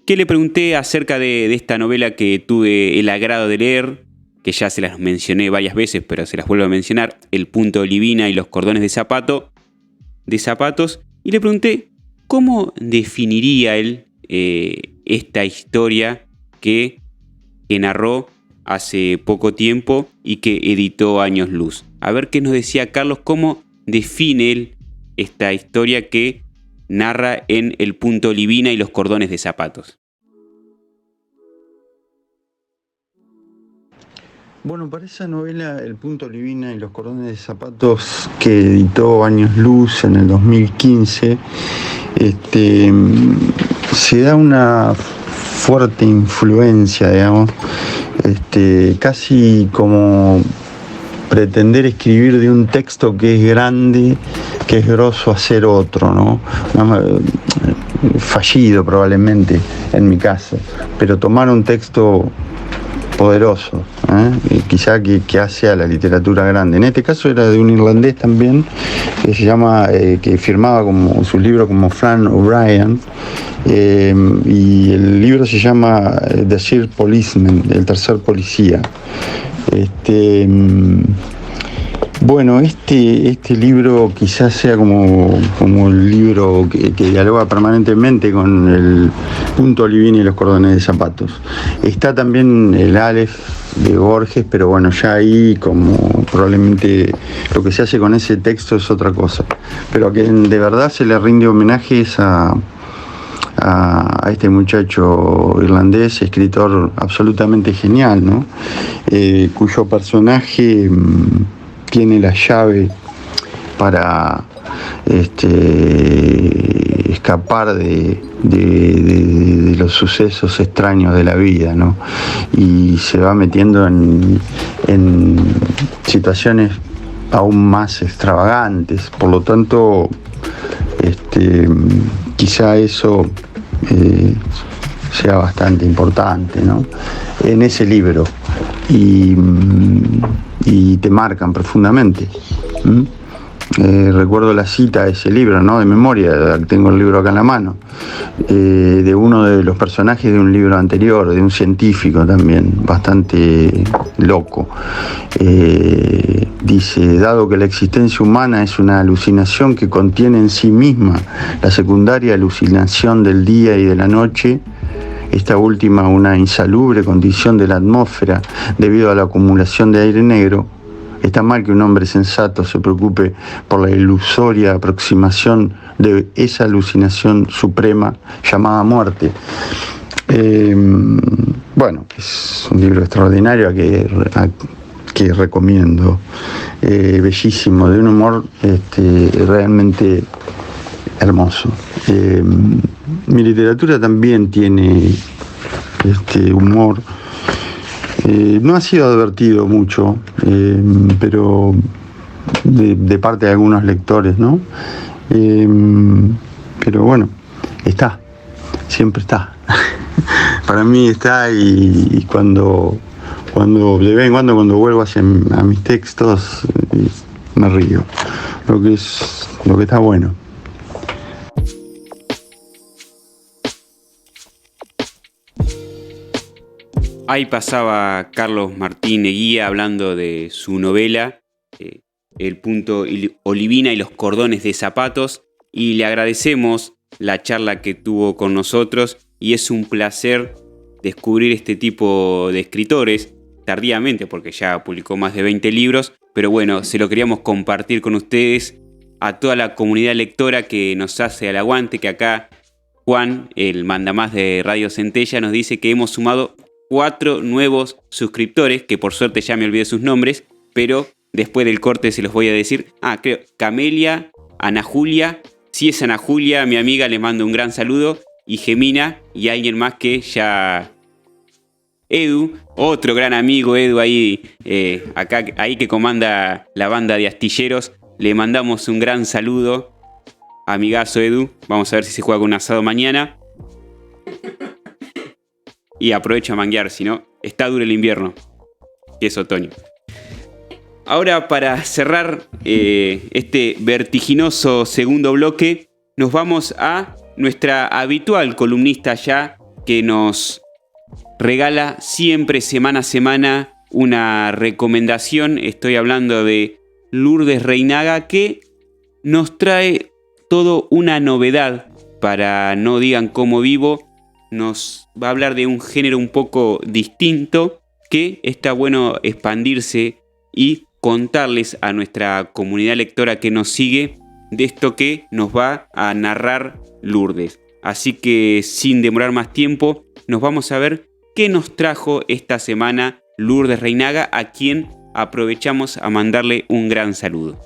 que le pregunté acerca de esta novela que tuve el agrado de leer, que ya se las mencioné varias veces, pero se las vuelvo a mencionar, El punto olivina y los cordones de zapatos, y le pregunté cómo definiría él esta historia que narró hace poco tiempo y que editó Años Luz. A ver qué nos decía Carlos, cómo define él esta historia que narra en El punto olivina y los cordones de zapatos. Bueno, para esa novela, El punto olivina y los cordones de zapatos, que editó Años Luz en el 2015, se da una fuerte influencia, digamos, casi como pretender escribir de un texto que es grande, que es grosso, hacer otro, ¿no? Fallido probablemente en mi caso, pero tomar un texto poderoso, quizá que hace a la literatura grande. En este caso era de un irlandés también, que se llama, que firmaba como su libro como Flann O'Brien, y el libro se llama The Third Policeman, el tercer policía. Bueno, este libro quizás sea como el libro que dialoga permanentemente con El punto olivina y los cordones de zapatos. Está también el Aleph de Borges, pero bueno, ya ahí como probablemente lo que se hace con ese texto es otra cosa. Pero a quien de verdad se le rinde homenaje es a este muchacho irlandés, escritor absolutamente genial, ¿no? Cuyo personaje tiene la llave para escapar de los sucesos extraños de la vida, ¿no? Y se va metiendo en situaciones aún más extravagantes. Por lo tanto, quizá eso sea bastante importante, ¿no? En ese libro, y te marcan profundamente. Recuerdo la cita de ese libro, ¿no? De memoria, tengo el libro acá en la mano, de uno de los personajes de un libro anterior, de un científico también, bastante loco. Dice: dado que la existencia humana es una alucinación que contiene en sí misma la secundaria alucinación del día y de la noche, esta última una insalubre condición de la atmósfera debido a la acumulación de aire negro, está mal que un hombre sensato se preocupe por la ilusoria aproximación de esa alucinación suprema llamada muerte. Bueno, es un libro extraordinario que recomiendo, bellísimo, de un humor realmente hermoso. Mi literatura también tiene humor. No ha sido advertido mucho, pero de parte de algunos lectores, ¿no? Pero bueno, está, siempre está. Para mí está, y cuando de vez en cuando vuelvo a mis textos, me río. Lo que está bueno. Ahí pasaba Carlos Martín Eguía hablando de su novela, El punto olivina y los cordones de zapatos, y le agradecemos la charla que tuvo con nosotros, y es un placer descubrir este tipo de escritores, tardíamente porque ya publicó más de 20 libros, pero bueno, se lo queríamos compartir con ustedes, a toda la comunidad lectora que nos hace al aguante, que acá Juan, el mandamás de Radio Centella, nos dice que hemos sumado 4 nuevos suscriptores, que por suerte ya me olvidé sus nombres, pero después del corte se los voy a decir. Creo, Camelia, Ana Julia, si es Ana Julia, mi amiga, le mando un gran saludo, y Gemina, y alguien más que ya... Edu, otro gran amigo, Edu, ahí que comanda la banda de astilleros, le mandamos un gran saludo, amigazo Edu, vamos a ver si se juega con un asado mañana. Y aprovecho a manguear, si no, está duro el invierno, que es otoño. ahora para cerrar este vertiginoso segundo bloque, nos vamos a nuestra habitual columnista ya, que nos regala siempre, semana a semana, una recomendación. Estoy hablando de Lourdes Reinaga, que nos trae todo una novedad para No Digan Cómo Vivo. Nos va a hablar de un género un poco distinto, que está bueno expandirse y contarles a nuestra comunidad lectora que nos sigue de esto que nos va a narrar Lourdes. Así que sin demorar más tiempo, nos vamos a ver qué nos trajo esta semana Lourdes Reinaga, a quien aprovechamos a mandarle un gran saludo.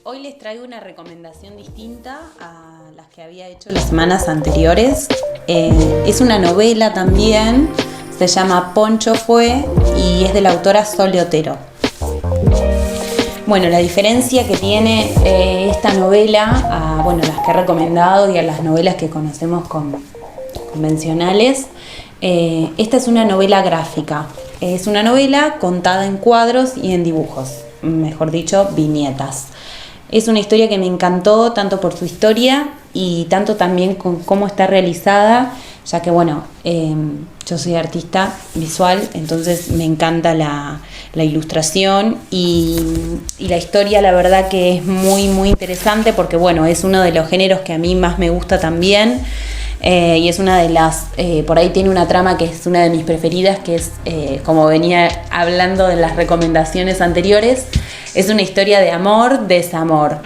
Hoy les traigo una recomendación distinta a las que había hecho las semanas anteriores. Es una novela también, se llama Poncho fue y es de la autora Sole Otero. Bueno, la diferencia que tiene esta novela a las que he recomendado y a las novelas que conocemos convencionales, esta es una novela gráfica. Es una novela contada en cuadros y en dibujos, mejor dicho, viñetas. Es una historia que me encantó tanto por su historia y tanto también con cómo está realizada, ya que yo soy artista visual, entonces me encanta la ilustración y la historia, la verdad que es muy muy interesante porque es uno de los géneros que a mí más me gusta también. Y es una de las, por ahí tiene una trama que es una de mis preferidas, que es, como venía hablando de las recomendaciones anteriores, es una historia de amor, desamor.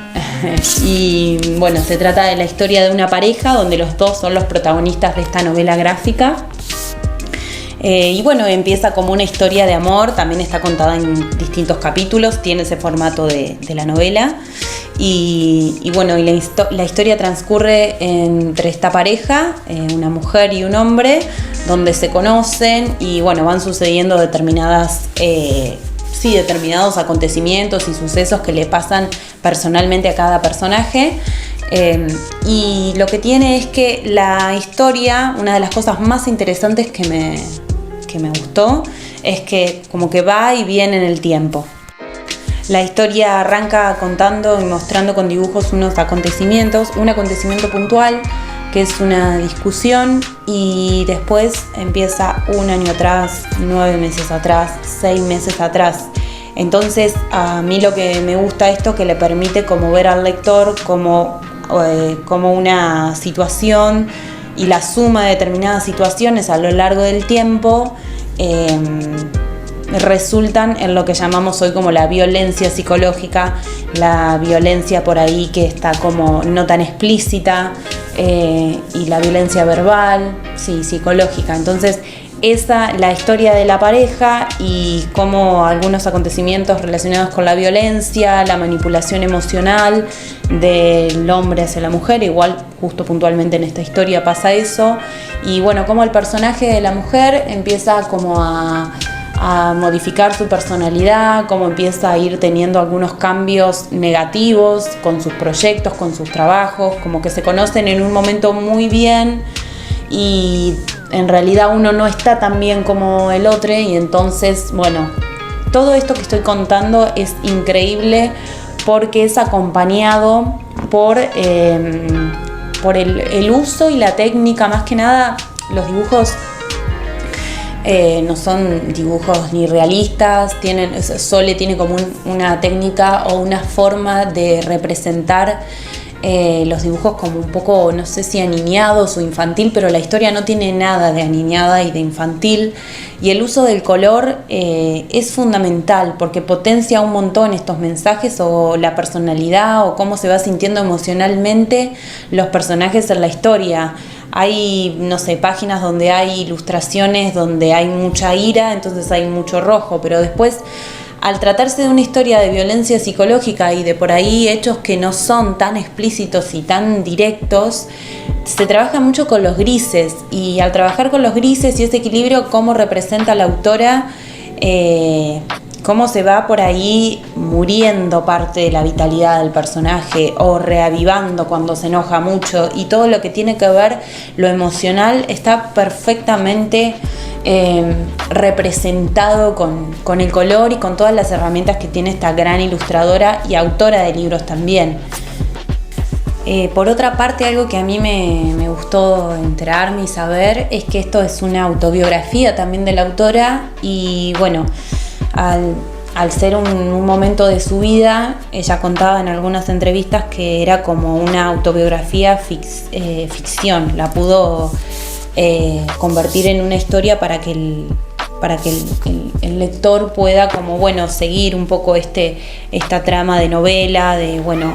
Y se trata de la historia de una pareja donde los dos son los protagonistas de esta novela gráfica. Empieza como una historia de amor, también está contada en distintos capítulos, tiene ese formato de la novela. Y la historia transcurre entre esta pareja, una mujer y un hombre, donde se conocen y van sucediendo determinados acontecimientos y sucesos que le pasan personalmente a cada personaje. Y lo que tiene es que la historia, una de las cosas más interesantes que me gustó, es que como que va y viene en el tiempo. La historia arranca contando y mostrando con dibujos unos acontecimientos, un acontecimiento puntual que es una discusión, y después empieza un año atrás, 9 meses atrás, 6 meses atrás. Entonces a mí lo que me gusta esto, que le permite como ver al lector como una situación y la suma de determinadas situaciones a lo largo del tiempo resultan en lo que llamamos hoy como la violencia psicológica, la violencia por ahí que está como no tan explícita, y la violencia verbal, sí, psicológica. Entonces la historia de la pareja y cómo algunos acontecimientos relacionados con la violencia, la manipulación emocional del hombre hacia la mujer, igual justo puntualmente en esta historia pasa eso, y cómo el personaje de la mujer empieza como a modificar su personalidad, cómo empieza a ir teniendo algunos cambios negativos con sus proyectos, con sus trabajos, como que se conocen en un momento muy bien y en realidad uno no está tan bien como el otro, y entonces, todo esto que estoy contando es increíble porque es acompañado por el uso y la técnica. Más que nada, los dibujos no son dibujos ni realistas, Sole tiene como una técnica o una forma de representar los dibujos como un poco, no sé si aniñados o infantil, pero la historia no tiene nada de aniñada y de infantil, y el uso del color es fundamental porque potencia un montón estos mensajes o la personalidad o cómo se va sintiendo emocionalmente los personajes en la historia. Hay, páginas donde hay ilustraciones donde hay mucha ira, entonces hay mucho rojo, pero después, al tratarse de una historia de violencia psicológica y de por ahí hechos que no son tan explícitos y tan directos, se trabaja mucho con los grises, y al trabajar con los grises y ese equilibrio, cómo representa la autora cómo se va por ahí muriendo parte de la vitalidad del personaje o reavivando cuando se enoja mucho, y todo lo que tiene que ver lo emocional está perfectamente representado con el color y con todas las herramientas que tiene esta gran ilustradora y autora de libros también. Por otra parte, algo que a mí me gustó enterarme y saber es que esto es una autobiografía también de la autora, y bueno, al ser un momento de su vida, ella contaba en algunas entrevistas que era como una autobiografía ficción, la pudo convertir en una historia para que el lector pueda como, bueno, seguir un poco esta trama de novela, de bueno,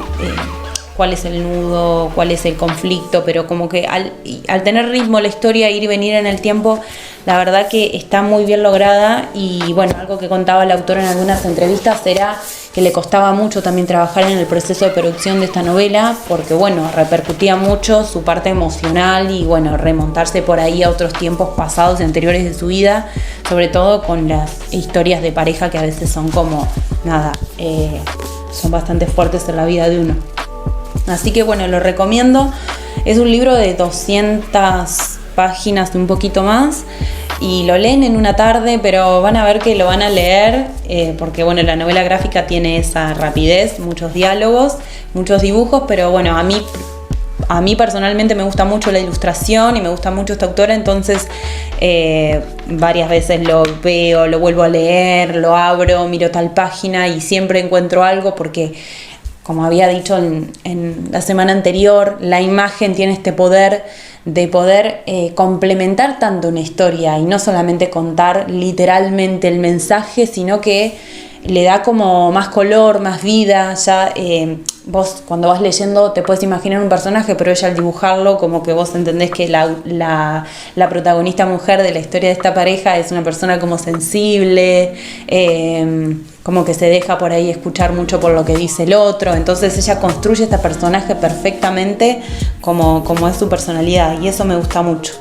cuál es el nudo, cuál es el conflicto, pero como que al tener ritmo la historia, ir y venir en el tiempo, la verdad que está muy bien lograda. Y bueno, algo que contaba la autora en algunas entrevistas era que le costaba mucho también trabajar en el proceso de producción de esta novela, porque bueno, repercutía mucho su parte emocional y bueno, remontarse por ahí a otros tiempos pasados y anteriores de su vida, sobre todo con las historias de pareja que a veces son como, son bastante fuertes en la vida de uno. Así que bueno, lo recomiendo. Es un libro de 200 páginas y un poquito más, y lo leen en una tarde, pero van a ver que lo van a leer porque bueno, la novela gráfica tiene esa rapidez, muchos diálogos, muchos dibujos, pero bueno, a mí personalmente me gusta mucho la ilustración y me gusta mucho esta autora, entonces varias veces lo veo, lo vuelvo a leer, lo abro, miro tal página y siempre encuentro algo, porque como había dicho en la semana anterior, la imagen tiene este poder de poder complementar tanto una historia y no solamente contar literalmente el mensaje, sino que le da como más color, más vida. Ya vos cuando vas leyendo te puedes imaginar un personaje, pero ella al dibujarlo como que vos entendés que la protagonista mujer de la historia de esta pareja es una persona como sensible, como que se deja por ahí escuchar mucho por lo que dice el otro. Entonces ella construye este personaje perfectamente como es su personalidad, y eso me gusta mucho.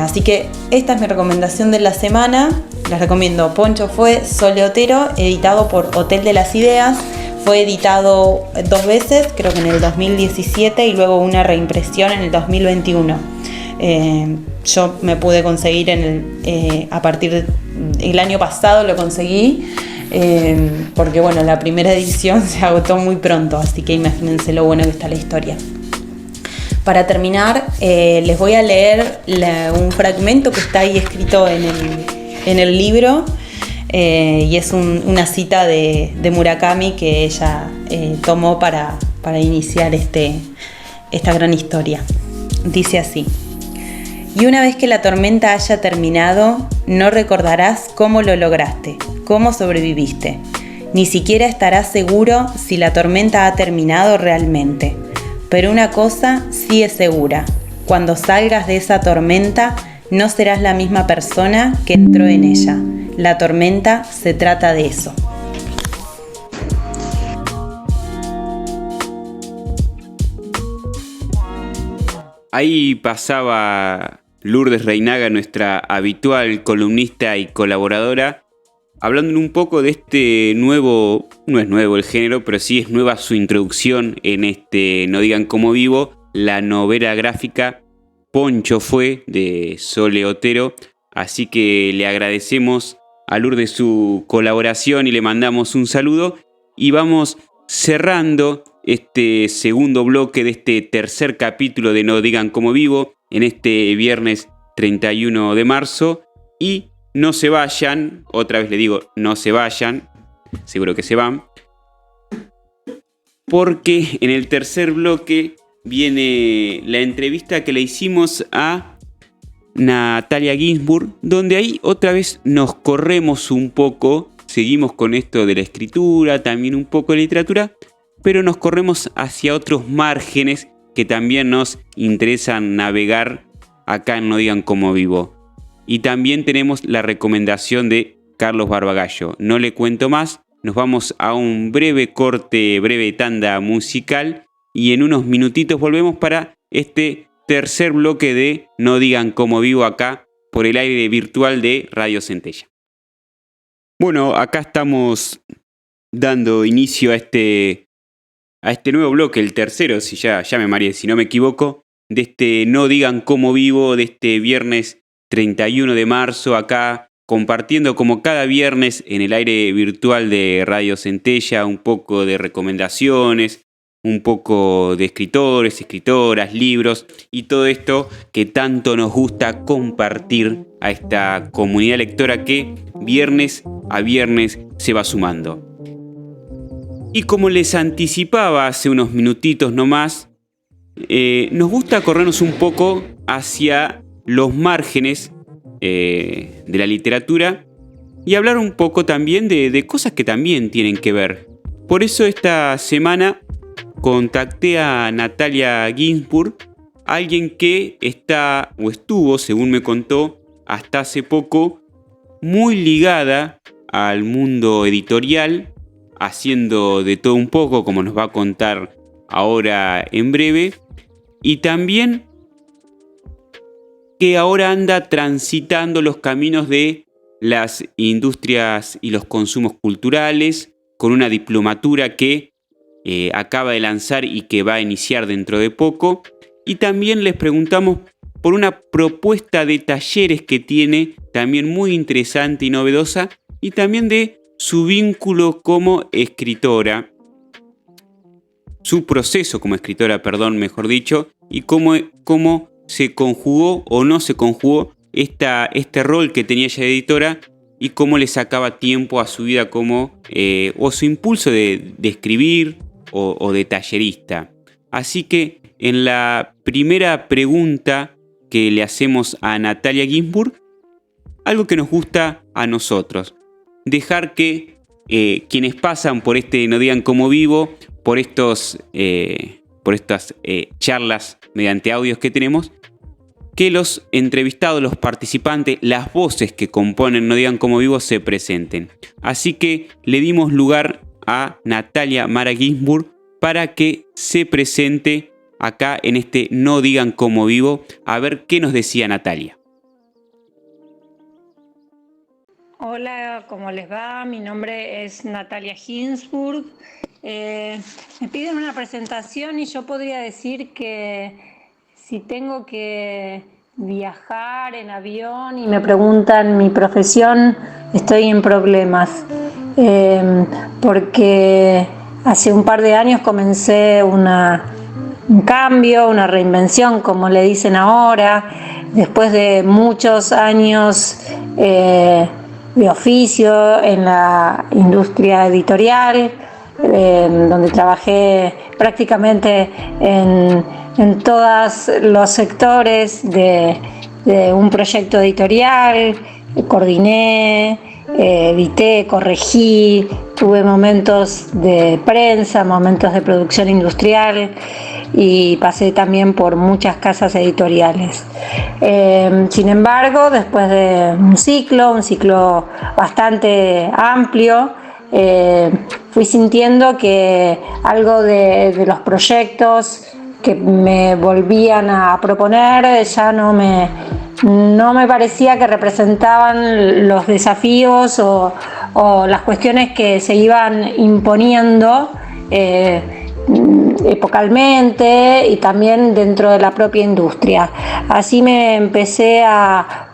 Así que esta es mi recomendación de la semana. Les recomiendo Poncho Fue, Sole Otero, editado por Hotel de las Ideas. Fue editado 2 veces, creo que en el 2017 y luego una reimpresión en el 2021. Yo me pude conseguir a partir del año pasado, lo conseguí, porque bueno, la primera edición se agotó muy pronto, así que imagínense lo bueno que está la historia. Para terminar, les voy a leer un fragmento que está ahí escrito en el libro, y es una cita de Murakami que ella tomó para iniciar esta gran historia. Dice así: y una vez que la tormenta haya terminado, no recordarás cómo lo lograste, cómo sobreviviste. Ni siquiera estarás seguro si la tormenta ha terminado realmente. Pero una cosa sí es segura: cuando salgas de esa tormenta, no serás la misma persona que entró en ella. La tormenta se trata de eso. Ahí pasaba Lourdes Reinaga, nuestra habitual columnista y colaboradora, hablando un poco de este nuevo, no es nuevo el género, pero sí es nueva su introducción en No Digan Cómo Vivo, la novela gráfica Poncho Fue, de Sole Otero. Así que le agradecemos a Lourdes su colaboración y le mandamos un saludo. Y vamos cerrando este segundo bloque de este tercer capítulo de No Digan Cómo Vivo en este viernes 31 de marzo. Y no se vayan, otra vez le digo, no se vayan, seguro que se van, porque en el tercer bloque viene la entrevista que le hicimos a Natalia Ginsburg, donde ahí otra vez nos corremos un poco, seguimos con esto de la escritura, también un poco de literatura, pero nos corremos hacia otros márgenes que también nos interesan navegar acá en No Digan Cómo Vivo. Y también tenemos la recomendación de Carlos Barbagallo. No le cuento más, nos vamos a un breve corte, breve tanda musical, y en unos minutitos volvemos para este tercer bloque de No Digan Cómo Vivo acá por el aire virtual de Radio Centella. Bueno, acá estamos dando inicio a este nuevo bloque, el tercero, si ya me mareé, si no me equivoco, de este No Digan Cómo Vivo, de este viernes 31 de marzo, acá compartiendo como cada viernes en el aire virtual de Radio Centella un poco de recomendaciones, un poco de escritores, escritoras, libros y todo esto que tanto nos gusta compartir a esta comunidad lectora que viernes a viernes se va sumando. Y como les anticipaba hace unos minutitos nomás, nos gusta corrernos un poco hacia los márgenes de la literatura y hablar un poco también de cosas que también tienen que ver. Por eso esta semana contacté a Natalia Ginsburg, alguien que está o estuvo, según me contó, hasta hace poco muy ligada al mundo editorial, haciendo de todo un poco, como nos va a contar ahora en breve, y también que ahora anda transitando los caminos de las industrias y los consumos culturales, con una diplomatura que acaba de lanzar y que va a iniciar dentro de poco. Y también les preguntamos por una propuesta de talleres que tiene, también muy interesante y novedosa, y también de su vínculo como escritora, su proceso como escritora, mejor dicho, y cómo se conjugó o no se conjugó este rol que tenía ella de editora y cómo le sacaba tiempo a su vida como, o su impulso de escribir o de tallerista. Así que en la primera pregunta que le hacemos a Natalia Ginsburg, algo que nos gusta a nosotros, dejar que quienes pasan por este No Digan Cómo Vivo, por estas charlas mediante audios que tenemos, que los entrevistados, los participantes, las voces que componen No Digan Cómo Vivo se presenten. Así que le dimos lugar a Natalia Mara Ginsburg para que se presente acá en este No Digan Cómo Vivo, a ver qué nos decía Natalia. Hola, ¿cómo les va? Mi nombre es Natalia Ginsburg. Me piden una presentación y yo podría decir que si tengo que viajar en avión y me preguntan mi profesión, estoy en problemas. Porque hace un par de años comencé un cambio, una reinvención, como le dicen ahora, después de muchos años de oficio en la industria editorial, donde trabajé prácticamente en todos los sectores de un proyecto editorial, coordiné, edité, corregí, tuve momentos de prensa, momentos de producción industrial y pasé también por muchas casas editoriales. Sin embargo, después de un ciclo bastante amplio, fui sintiendo que algo de los proyectos que me volvían a proponer ya no me parecía que representaban los desafíos o las cuestiones que se iban imponiendo epocalmente y también dentro de la propia industria. Así me empecé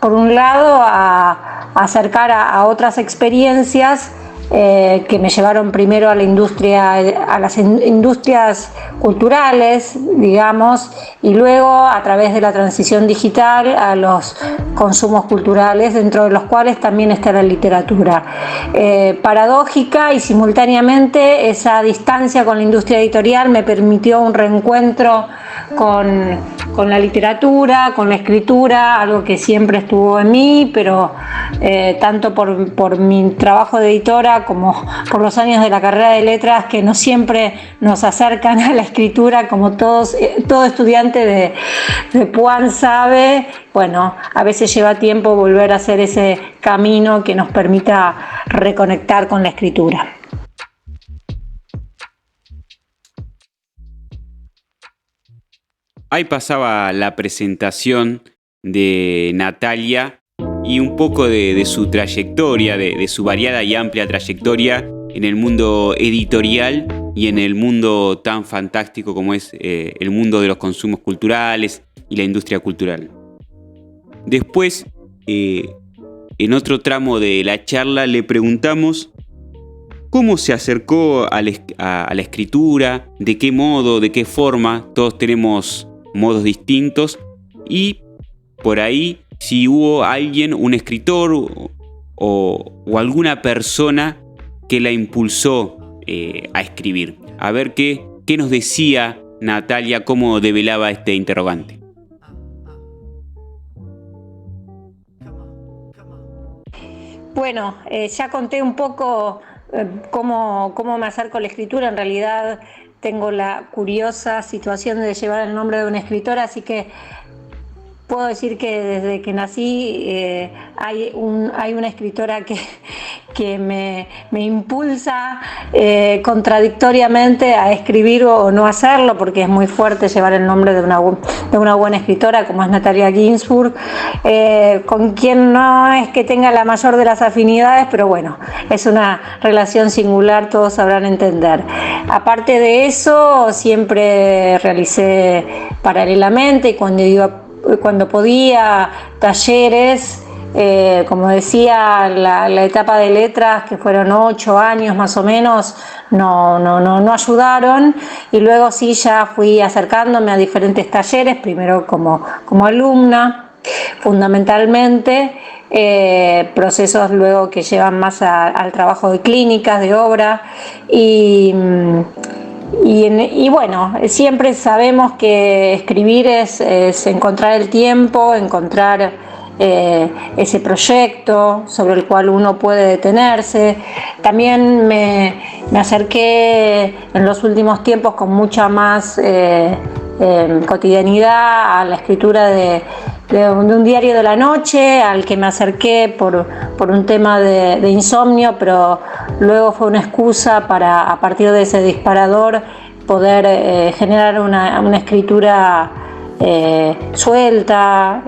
por un lado, a acercar a otras experiencias que me llevaron primero a las industrias culturales, digamos, y luego a través de la transición digital a los consumos culturales, dentro de los cuales también está la literatura. Paradójica y simultáneamente esa distancia con la industria editorial me permitió un reencuentro con la literatura, con la escritura, algo que siempre estuvo en mí, pero tanto por mi trabajo de editora como por los años de la carrera de letras que no siempre nos acercan a la escritura, como todo estudiante de Puan sabe. Bueno, a veces lleva tiempo volver a hacer ese camino que nos permita reconectar con la escritura. Ahí pasaba la presentación de Natalia y un poco de su trayectoria, de su variada y amplia trayectoria en el mundo editorial y en el mundo tan fantástico como es el mundo de los consumos culturales y la industria cultural. Después, en otro tramo de la charla, le preguntamos cómo se acercó a la escritura, de qué modo, de qué forma. Todos tenemos modos distintos, y por ahí si hubo alguien, un escritor o alguna persona que la impulsó a escribir. A ver qué nos decía Natalia, cómo develaba este interrogante. Bueno, ya conté un poco cómo me acerco a la escritura. En realidad tengo la curiosa situación de llevar el nombre de una escritora, así que puedo decir que desde que nací hay una escritora que me impulsa contradictoriamente a escribir o no hacerlo, porque es muy fuerte llevar el nombre de una buena escritora como es Natalia Ginzburg, con quien no es que tenga la mayor de las afinidades, pero bueno, es una relación singular, todos sabrán entender. Aparte de eso, siempre realicé paralelamente, y cuando podía, talleres, como decía, la etapa de letras, que fueron 8 años más o menos, no ayudaron, y luego sí ya fui acercándome a diferentes talleres, primero como alumna, fundamentalmente, procesos luego que llevan más al trabajo de clínicas, de obra, y bueno, siempre sabemos que escribir es encontrar el tiempo, encontrar ese proyecto sobre el cual uno puede detenerse. También me acerqué en los últimos tiempos con mucha más cotidianidad a la escritura de un diario de la noche, al que me acerqué por un tema de insomnio, pero luego fue una excusa para, a partir de ese disparador, poder generar una escritura suelta,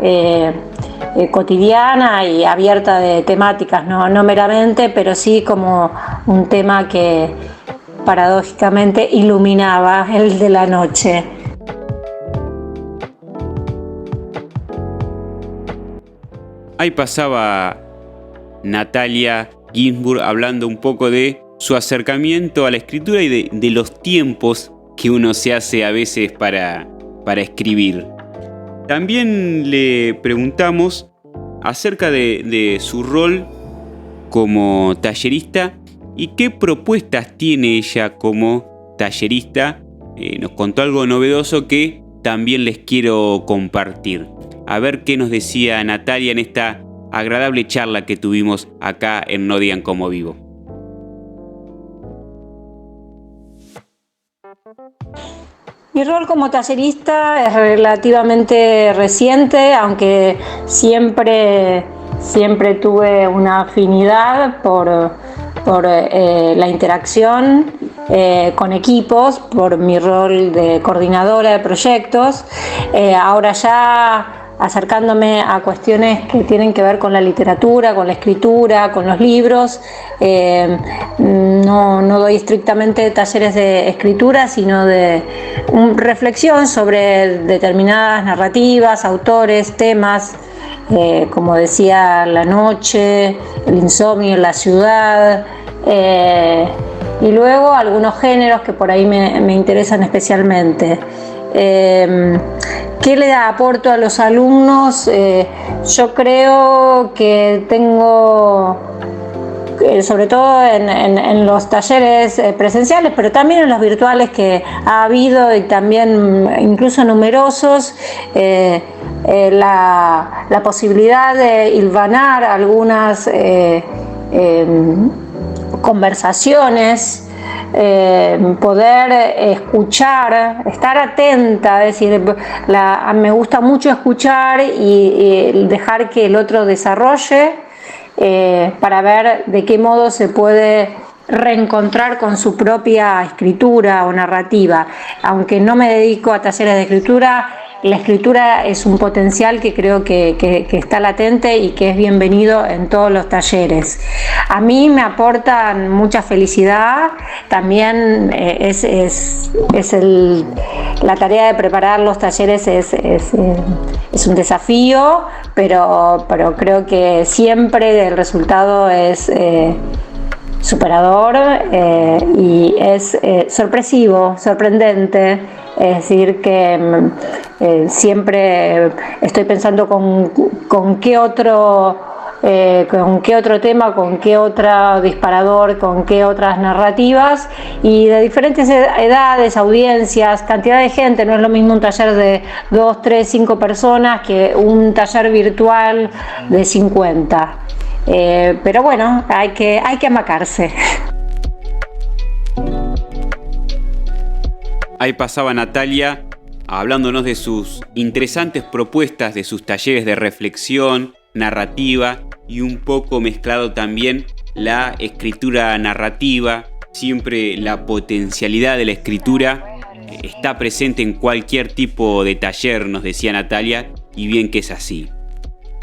cotidiana y abierta de temáticas, no meramente, pero sí como un tema que paradójicamente iluminaba el de la noche. Ahí pasaba Natalia Ginzburg hablando un poco de su acercamiento a la escritura y de los tiempos que uno se hace a veces para escribir. También le preguntamos acerca de su rol como tallerista y qué propuestas tiene ella como tallerista. Nos contó algo novedoso que también les quiero compartir. A ver qué nos decía Natalia en esta agradable charla que tuvimos acá en No Digan Como Vivo. Mi rol como tallerista es relativamente reciente, aunque siempre tuve una afinidad por la interacción con equipos, por mi rol de coordinadora de proyectos. Ahora ya acercándome a cuestiones que tienen que ver con la literatura, con la escritura, con los libros. No doy estrictamente talleres de escritura, sino de reflexión sobre determinadas narrativas, autores, temas, como decía, la noche, el insomnio, la ciudad, y luego algunos géneros que por ahí me interesan especialmente. ¿Qué le aporto a los alumnos? Yo creo que tengo, sobre todo en los talleres presenciales, pero también en los virtuales que ha habido y también incluso numerosos, la posibilidad de hilvanar algunas conversaciones, poder escuchar, estar atenta, es decir, me gusta mucho escuchar y dejar que el otro desarrolle, para ver de qué modo se puede reencontrar con su propia escritura o narrativa. Aunque no me dedico a talleres de escritura, la escritura es un potencial que creo que está latente y que es bienvenido en todos los talleres. A mí me aportan mucha felicidad, también la tarea de preparar los talleres es un desafío, pero creo que siempre el resultado es superador y es sorpresivo, sorprendente. Es decir, que siempre estoy pensando con qué otro tema, con qué otro disparador, con qué otras narrativas, y de diferentes edades, audiencias, cantidad de gente. No es lo mismo un taller de 2, 3, 5 personas que un taller virtual de 50. Pero bueno, hay que amacarse. Ahí pasaba Natalia hablándonos de sus interesantes propuestas, de sus talleres de reflexión, narrativa y un poco mezclado también la escritura narrativa. Siempre la potencialidad de la escritura está presente en cualquier tipo de taller, nos decía Natalia, y bien que es así.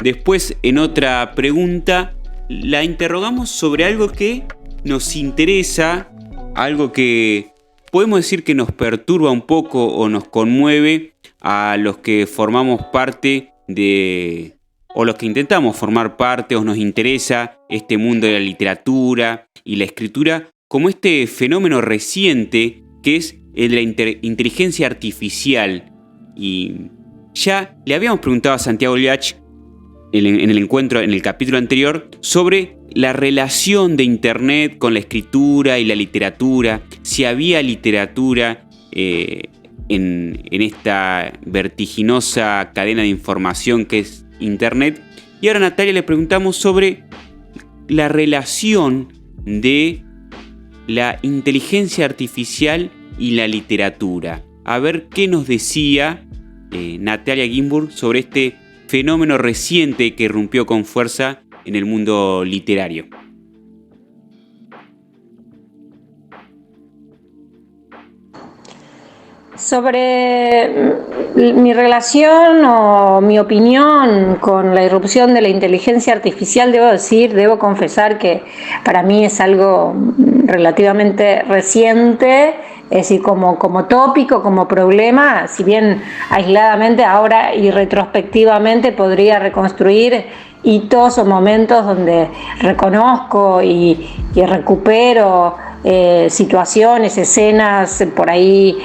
Después, en otra pregunta, la interrogamos sobre algo que nos interesa, algo que podemos decir que nos perturba un poco o nos conmueve a los que formamos parte de, o los que intentamos formar parte o nos interesa este mundo de la literatura y la escritura, como este fenómeno reciente que es el de la inteligencia artificial. Y ya le habíamos preguntado a Santiago Liach en el encuentro, en el capítulo anterior, sobre la relación de Internet con la escritura y la literatura, si había literatura en esta vertiginosa cadena de información que es Internet. Y ahora a Natalia le preguntamos sobre la relación de la inteligencia artificial y la literatura. A ver qué nos decía Natalia Ginzburg sobre este fenómeno reciente que irrumpió con fuerza en el mundo literario. Sobre mi relación o mi opinión con la irrupción de la inteligencia artificial, debo confesar que para mí es algo relativamente reciente. Es decir, como tópico, como problema, si bien aisladamente ahora y retrospectivamente podría reconstruir hitos o momentos donde reconozco y recupero situaciones, escenas por ahí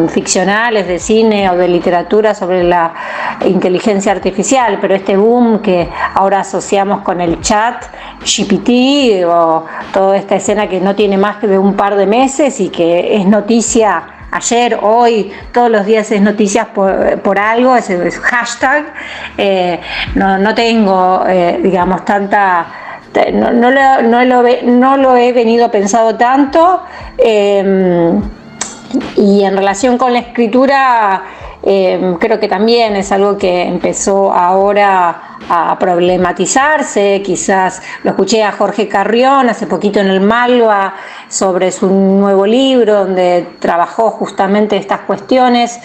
ficcionales de cine o de literatura sobre la inteligencia artificial, pero este boom que ahora asociamos con el chat GPT o toda esta escena que no tiene más que de un par de meses y que es noticia ayer, hoy, todos los días es noticias por algo, es hashtag. No tengo, digamos, tanta... No lo he venido pensado tanto, y en relación con la escritura creo que también es algo que empezó ahora a problematizarse. Quizás lo escuché a Jorge Carrión hace poquito en el Malva sobre su nuevo libro donde trabajó justamente estas cuestiones.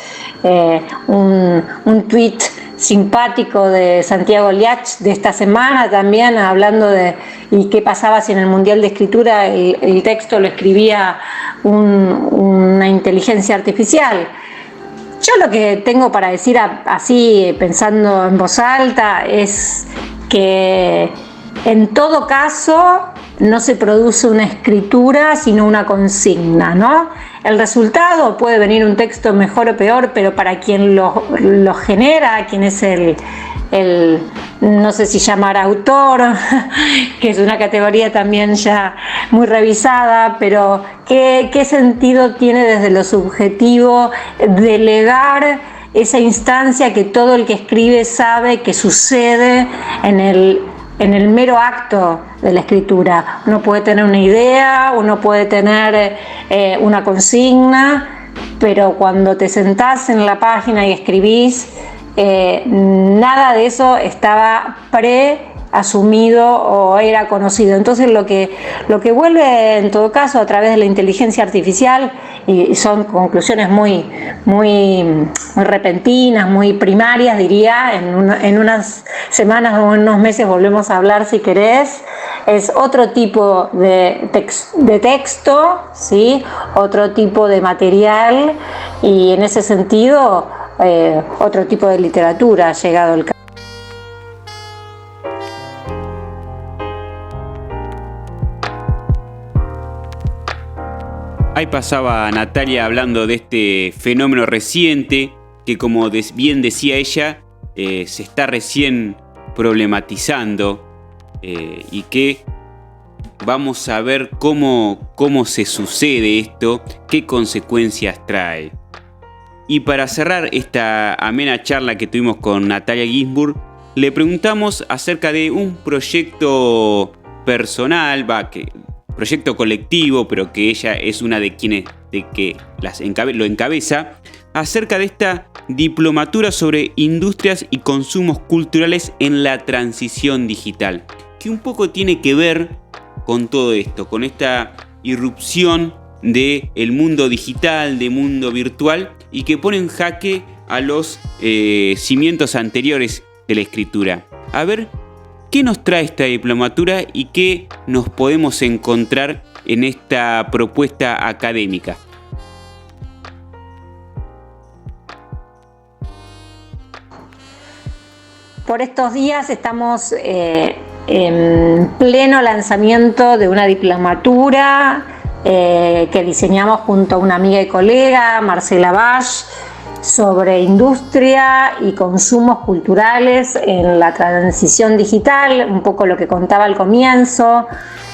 Un tuit simpático de Santiago Liach de esta semana también hablando de y qué pasaba si en el Mundial de Escritura el texto lo escribía una inteligencia artificial. Yo lo que tengo para decir así pensando en voz alta es que en todo caso no se produce una escritura sino una consigna, ¿no? El resultado puede venir un texto mejor o peor, pero para quien lo genera, quien es el no sé si llamar autor, que es una categoría también ya muy revisada, pero ¿qué sentido tiene desde lo subjetivo delegar esa instancia que todo el que escribe sabe que sucede en el mero acto de la escritura? Uno puede tener una idea, uno puede tener una consigna, pero cuando te sentás en la página y escribís, nada de eso estaba asumido o era conocido. Entonces lo que vuelve en todo caso a través de la inteligencia artificial, y son conclusiones muy repentinas, muy primarias, diría, en unas semanas o en unos meses volvemos a hablar si querés, es otro tipo de texto, ¿sí? Otro tipo de material, y en ese sentido otro tipo de literatura ha llegado el caso. Ahí pasaba Natalia hablando de este fenómeno reciente que, como bien decía ella, se está recién problematizando y que vamos a ver cómo se sucede esto, qué consecuencias trae. Y para cerrar esta amena charla que tuvimos con Natalia Ginsburg, le preguntamos acerca de un proyecto personal, proyecto colectivo, pero que ella es una de quienes lo encabeza, acerca de esta diplomatura sobre industrias y consumos culturales en la transición digital, que un poco tiene que ver con todo esto, con esta irrupción del mundo digital, del mundo virtual, y que pone en jaque a los cimientos anteriores de la escritura. A ver, ¿qué nos trae esta diplomatura y qué nos podemos encontrar en esta propuesta académica? Por estos días estamos en pleno lanzamiento de una diplomatura que diseñamos junto a una amiga y colega, Marcela Bash, sobre industria y consumos culturales en la transición digital, un poco lo que contaba al comienzo.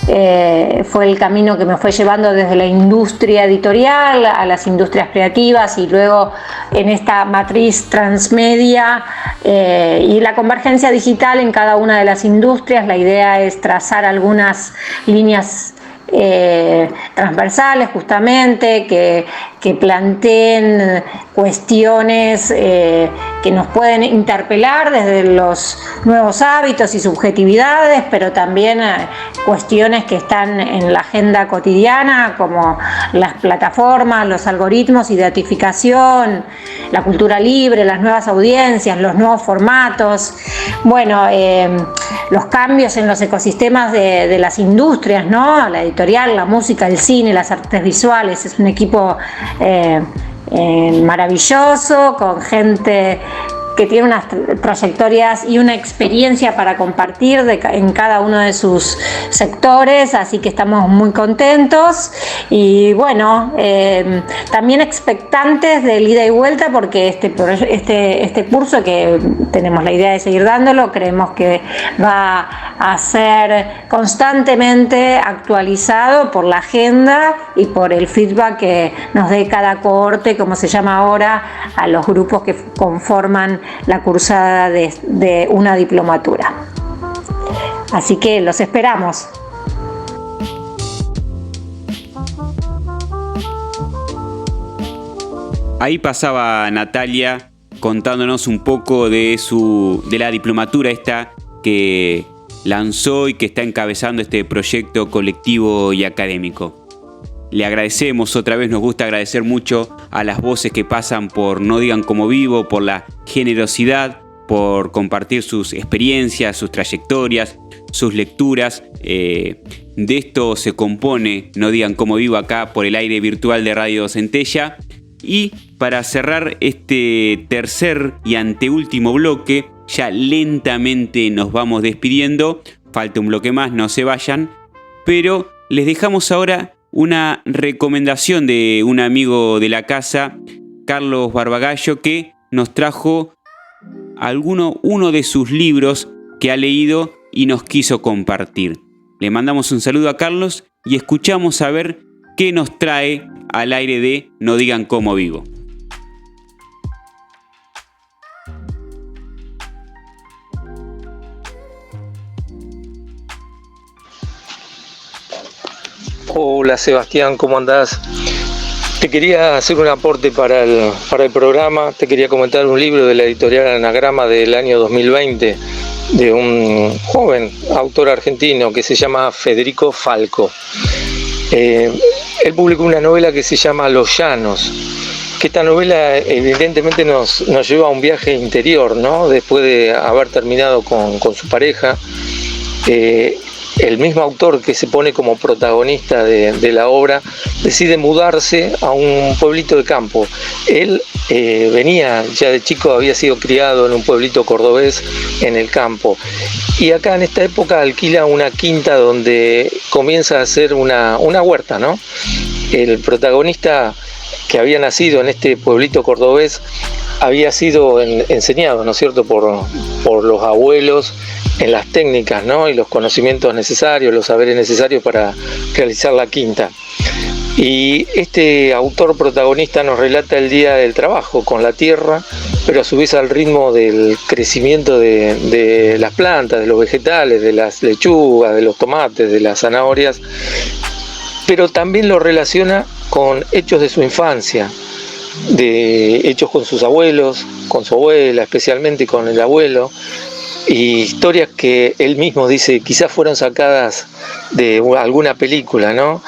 Fue el camino que me fue llevando desde la industria editorial a las industrias creativas y luego en esta matriz transmedia y la convergencia digital en cada una de las industrias. La idea es trazar algunas líneas transversales justamente que planteen cuestiones que nos pueden interpelar desde los nuevos hábitos y subjetividades, pero también cuestiones que están en la agenda cotidiana, como las plataformas, los algoritmos y datificación, la cultura libre, las nuevas audiencias, los nuevos formatos, bueno, los cambios en los ecosistemas de las industrias, ¿no? La editorial, la música, el cine, las artes visuales. Es un equipo maravilloso, con gente que tiene unas trayectorias y una experiencia para compartir en cada uno de sus sectores, así que estamos muy contentos y bueno, también expectantes del ida y vuelta, porque este curso, que tenemos la idea de seguir dándolo, creemos que va a ser constantemente actualizado por la agenda y por el feedback que nos dé cada cohorte, como se llama ahora, a los grupos que conforman la cursada de una diplomatura. Así que los esperamos. Ahí pasaba Natalia contándonos un poco de la diplomatura esta que lanzó y que está encabezando este proyecto colectivo y académico. Le agradecemos otra vez, nos gusta agradecer mucho a las voces que pasan por No Digan Como Vivo, por la generosidad, por compartir sus experiencias, sus trayectorias, sus lecturas. De esto se compone No Digan Como Vivo acá por el aire virtual de Radio Centella. Y para cerrar este tercer y anteúltimo bloque, ya lentamente nos vamos despidiendo. Falta un bloque más, no se vayan. Pero les dejamos ahora una recomendación de un amigo de la casa, Carlos Barbagallo, que nos trajo uno de sus libros que ha leído y nos quiso compartir. Le mandamos un saludo a Carlos y escuchamos a ver qué nos trae al aire de No Digan Como Vivo. Hola Sebastián, ¿cómo andás? Te quería hacer un aporte para el programa, te quería comentar un libro de la editorial Anagrama del año 2020 de un joven autor argentino que se llama Federico Falco. Él publicó una novela que se llama Los Llanos, que esta novela evidentemente nos lleva a un viaje interior, ¿no? Después de haber terminado con su pareja, el mismo autor que se pone como protagonista de la obra decide mudarse a un pueblito de campo. Él venía ya de chico, había sido criado en un pueblito cordobés en el campo, y acá en esta época alquila una quinta donde comienza a hacer una huerta, ¿no? El protagonista, que había nacido en este pueblito cordobés, había sido enseñado, ¿no es cierto?, por los abuelos en las técnicas, ¿no?, y los conocimientos necesarios, los saberes necesarios para realizar la quinta. Y este autor protagonista nos relata el día del trabajo con la tierra, pero a su vez al ritmo del crecimiento de las plantas, de los vegetales, de las lechugas, de los tomates, de las zanahorias, pero también lo relaciona con hechos de su infancia, de hechos con sus abuelos, con su abuela especialmente, y con el abuelo, y historias que él mismo dice quizás fueron sacadas de alguna película, ¿no?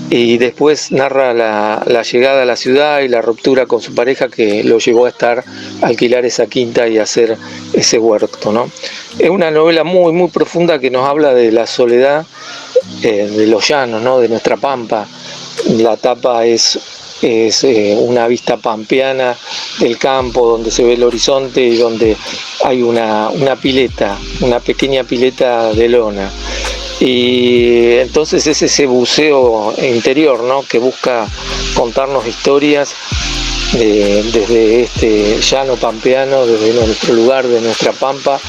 Y después narra la llegada a la ciudad y la ruptura con su pareja que lo llevó a alquilar esa quinta y hacer ese huerto, ¿no? Es una novela muy, muy profunda que nos habla de la soledad de los llanos, ¿no?, de nuestra pampa. La tapa es una vista pampeana del campo, donde se ve el horizonte y donde hay una pileta, una pequeña pileta de lona. Y entonces es ese buceo interior, ¿no?, que busca contarnos historias desde este llano pampeano, desde nuestro lugar, de nuestra pampa,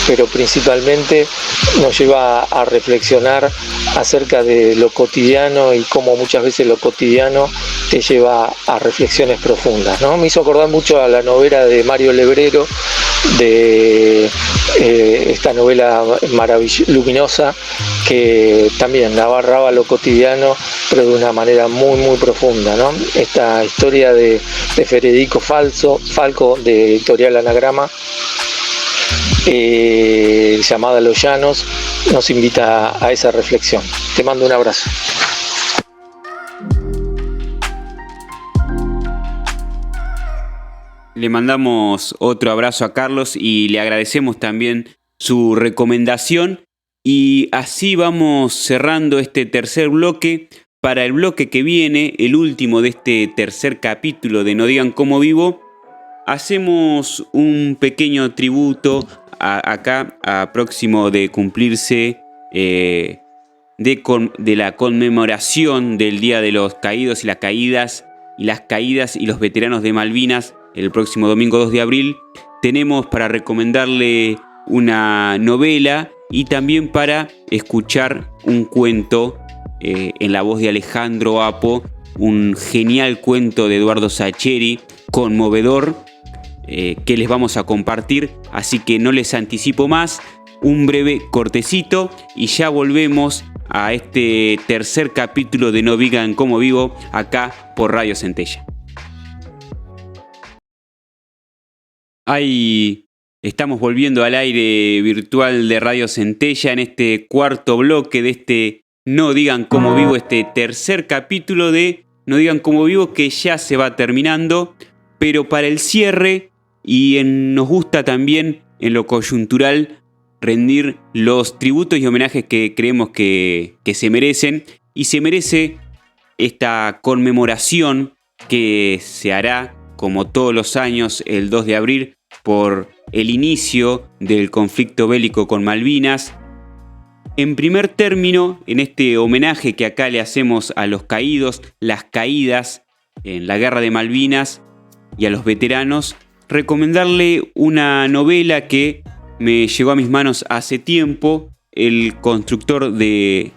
pero principalmente nos lleva a reflexionar acerca de lo cotidiano y cómo muchas veces lo cotidiano te lleva a reflexiones profundas, ¿no? Me hizo acordar mucho a la novela de Mario Lebrero, de esta novela luminosa, que también abarraba lo cotidiano, pero de una manera muy, muy profunda, ¿no? Esta historia de Federico Falco, de Editorial Anagrama, llamada Los Llanos, nos invita a esa reflexión. Te mando un abrazo. Le mandamos otro abrazo a Carlos y le agradecemos también su recomendación. Y así vamos cerrando este tercer bloque. Para el bloque que viene, el último de este tercer capítulo de No Digan Cómo Vivo, hacemos un pequeño tributo acá, a próximo de cumplirse de la conmemoración del Día de los Caídos y las Caídas y los veteranos de Malvinas, el próximo domingo 2 de abril. Tenemos para recomendarle una novela y también para escuchar un cuento en la voz de Alejandro Apo, un genial cuento de Eduardo Sacheri, conmovedor, que les vamos a compartir. Así que no les anticipo más, un breve cortecito y ya volvemos a este tercer capítulo de No Digan Cómo Vivo, acá por Radio Centella. Estamos volviendo al aire virtual de Radio Centella en este cuarto bloque de este No Digan Cómo Vivo, este tercer capítulo de No Digan Cómo Vivo, que ya se va terminando, pero para el cierre, y nos gusta también en lo coyuntural rendir los tributos y homenajes que creemos que se merecen, y se merece esta conmemoración que se hará como todos los años el 2 de abril por el inicio del conflicto bélico con Malvinas. En primer término, en este homenaje que acá le hacemos a los caídos, las caídas en la guerra de Malvinas y a los veteranos, recomendarle una novela que me llegó a mis manos hace tiempo, El constructor de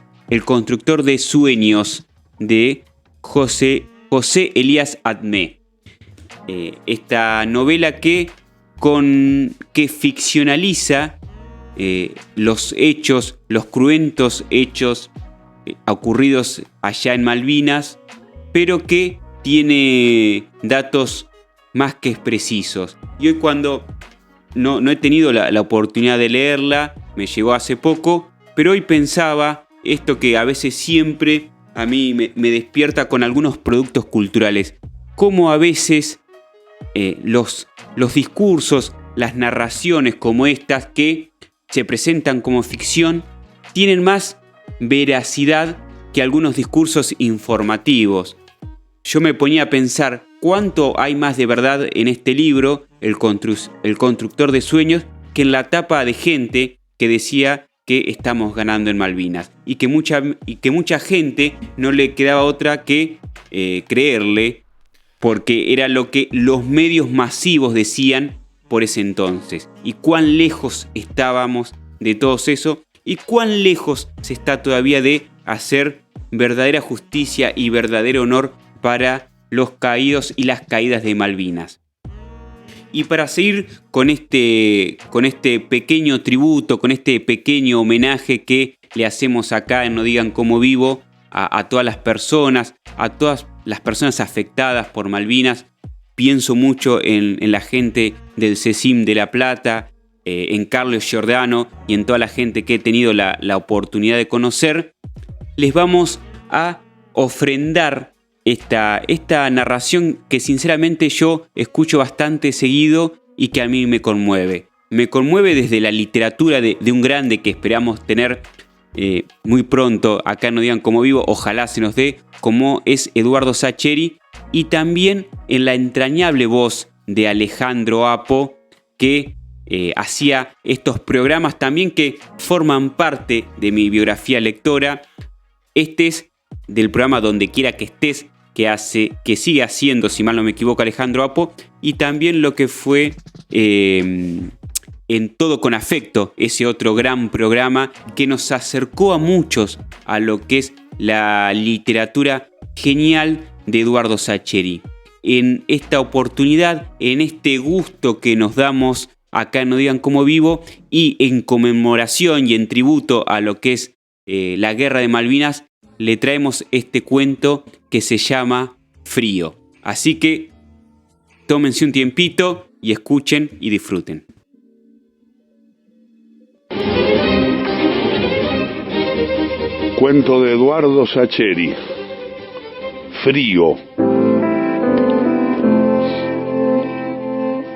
sueños, de José Elías Admé. Esta novela que ficcionaliza los hechos, los cruentos hechos ocurridos allá en Malvinas, pero que tiene datos más que precisos. Y hoy, cuando no he tenido la oportunidad de leerla, me llegó hace poco, pero hoy pensaba esto que a veces siempre a mí me despierta con algunos productos culturales, cómo a veces los discursos, las narraciones como estas que se presentan como ficción, tienen más veracidad que algunos discursos informativos. Yo me ponía a pensar cuánto hay más de verdad en este libro, El constructor de sueños, que en la tapa de gente que decía que estamos ganando en Malvinas y que mucha gente no le quedaba otra que creerle, porque era lo que los medios masivos decían por ese entonces. Y cuán lejos estábamos de todo eso y cuán lejos se está todavía de hacer verdadera justicia y verdadero honor para los caídos y las caídas de Malvinas. Y para seguir con este pequeño tributo, con este pequeño homenaje que le hacemos acá en No Digan Cómo Vivo a todas las personas afectadas por Malvinas, pienso mucho en la gente del CECIM de La Plata, en Carlos Giordano y en toda la gente que he tenido la oportunidad de conocer. Les vamos a ofrendar esta narración que sinceramente yo escucho bastante seguido y que a mí me conmueve. Me conmueve desde la literatura de un grande que esperamos tener muy pronto acá en No Digan Cómo Vivo, ojalá se nos dé, como es Eduardo Sacheri, y también en la entrañable voz de Alejandro Apo, que hacía estos programas también que forman parte de mi biografía lectora. Este es del programa Donde Quiera que Estés, que sigue haciendo, si mal no me equivoco, Alejandro Apo, y también lo que fue En Todo con Afecto, ese otro gran programa que nos acercó a muchos a lo que es la literatura genial de Eduardo Sacheri. En esta oportunidad, en este gusto que nos damos acá en No Digan Cómo Vivo y en conmemoración y en tributo a lo que es la Guerra de Malvinas, le traemos este cuento que se llama Frío. Así que tómense un tiempito y escuchen y disfruten. Cuento de Eduardo Sacheri. Frío.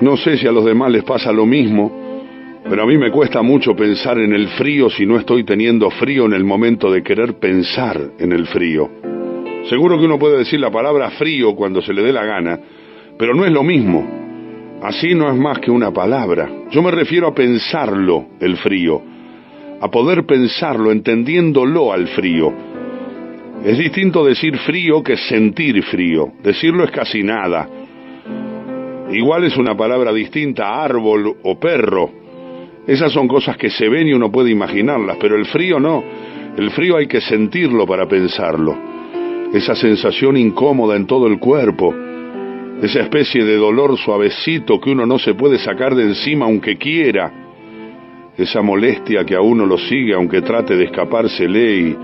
No sé si a los demás les pasa lo mismo, pero a mí me cuesta mucho pensar en el frío si no estoy teniendo frío en el momento de querer pensar en el frío. Seguro que uno puede decir la palabra frío cuando se le dé la gana, pero no es lo mismo. Así no es más que una palabra. Yo me refiero a pensarlo, el frío, a poder pensarlo, entendiéndolo al frío. Es distinto decir frío que sentir frío. Decirlo es casi nada. Igual es una palabra distinta a árbol o perro. Esas son cosas que se ven y uno puede imaginarlas, pero el frío no. El frío hay que sentirlo para pensarlo. Esa sensación incómoda en todo el cuerpo, esa especie de dolor suavecito que uno no se puede sacar de encima aunque quiera, esa molestia que a uno lo sigue aunque trate de escapársele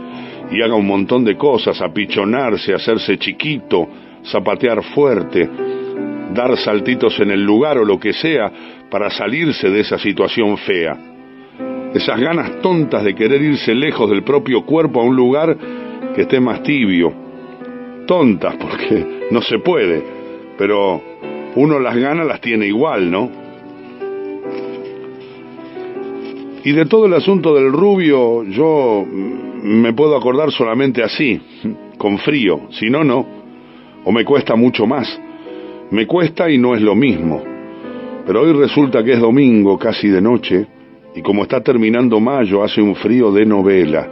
y haga un montón de cosas, apichonarse, hacerse chiquito, zapatear fuerte, dar saltitos en el lugar o lo que sea para salirse de esa situación fea. Esas ganas tontas de querer irse lejos del propio cuerpo a un lugar que esté más tibio. Tontas porque no se puede, pero uno las ganas las tiene igual, ¿no? Y de todo el asunto del rubio yo me puedo acordar solamente así, con frío, si no, no. O me cuesta mucho más. Me cuesta y no es lo mismo. Pero hoy resulta que es domingo, casi de noche, y como está terminando mayo, hace un frío de novela.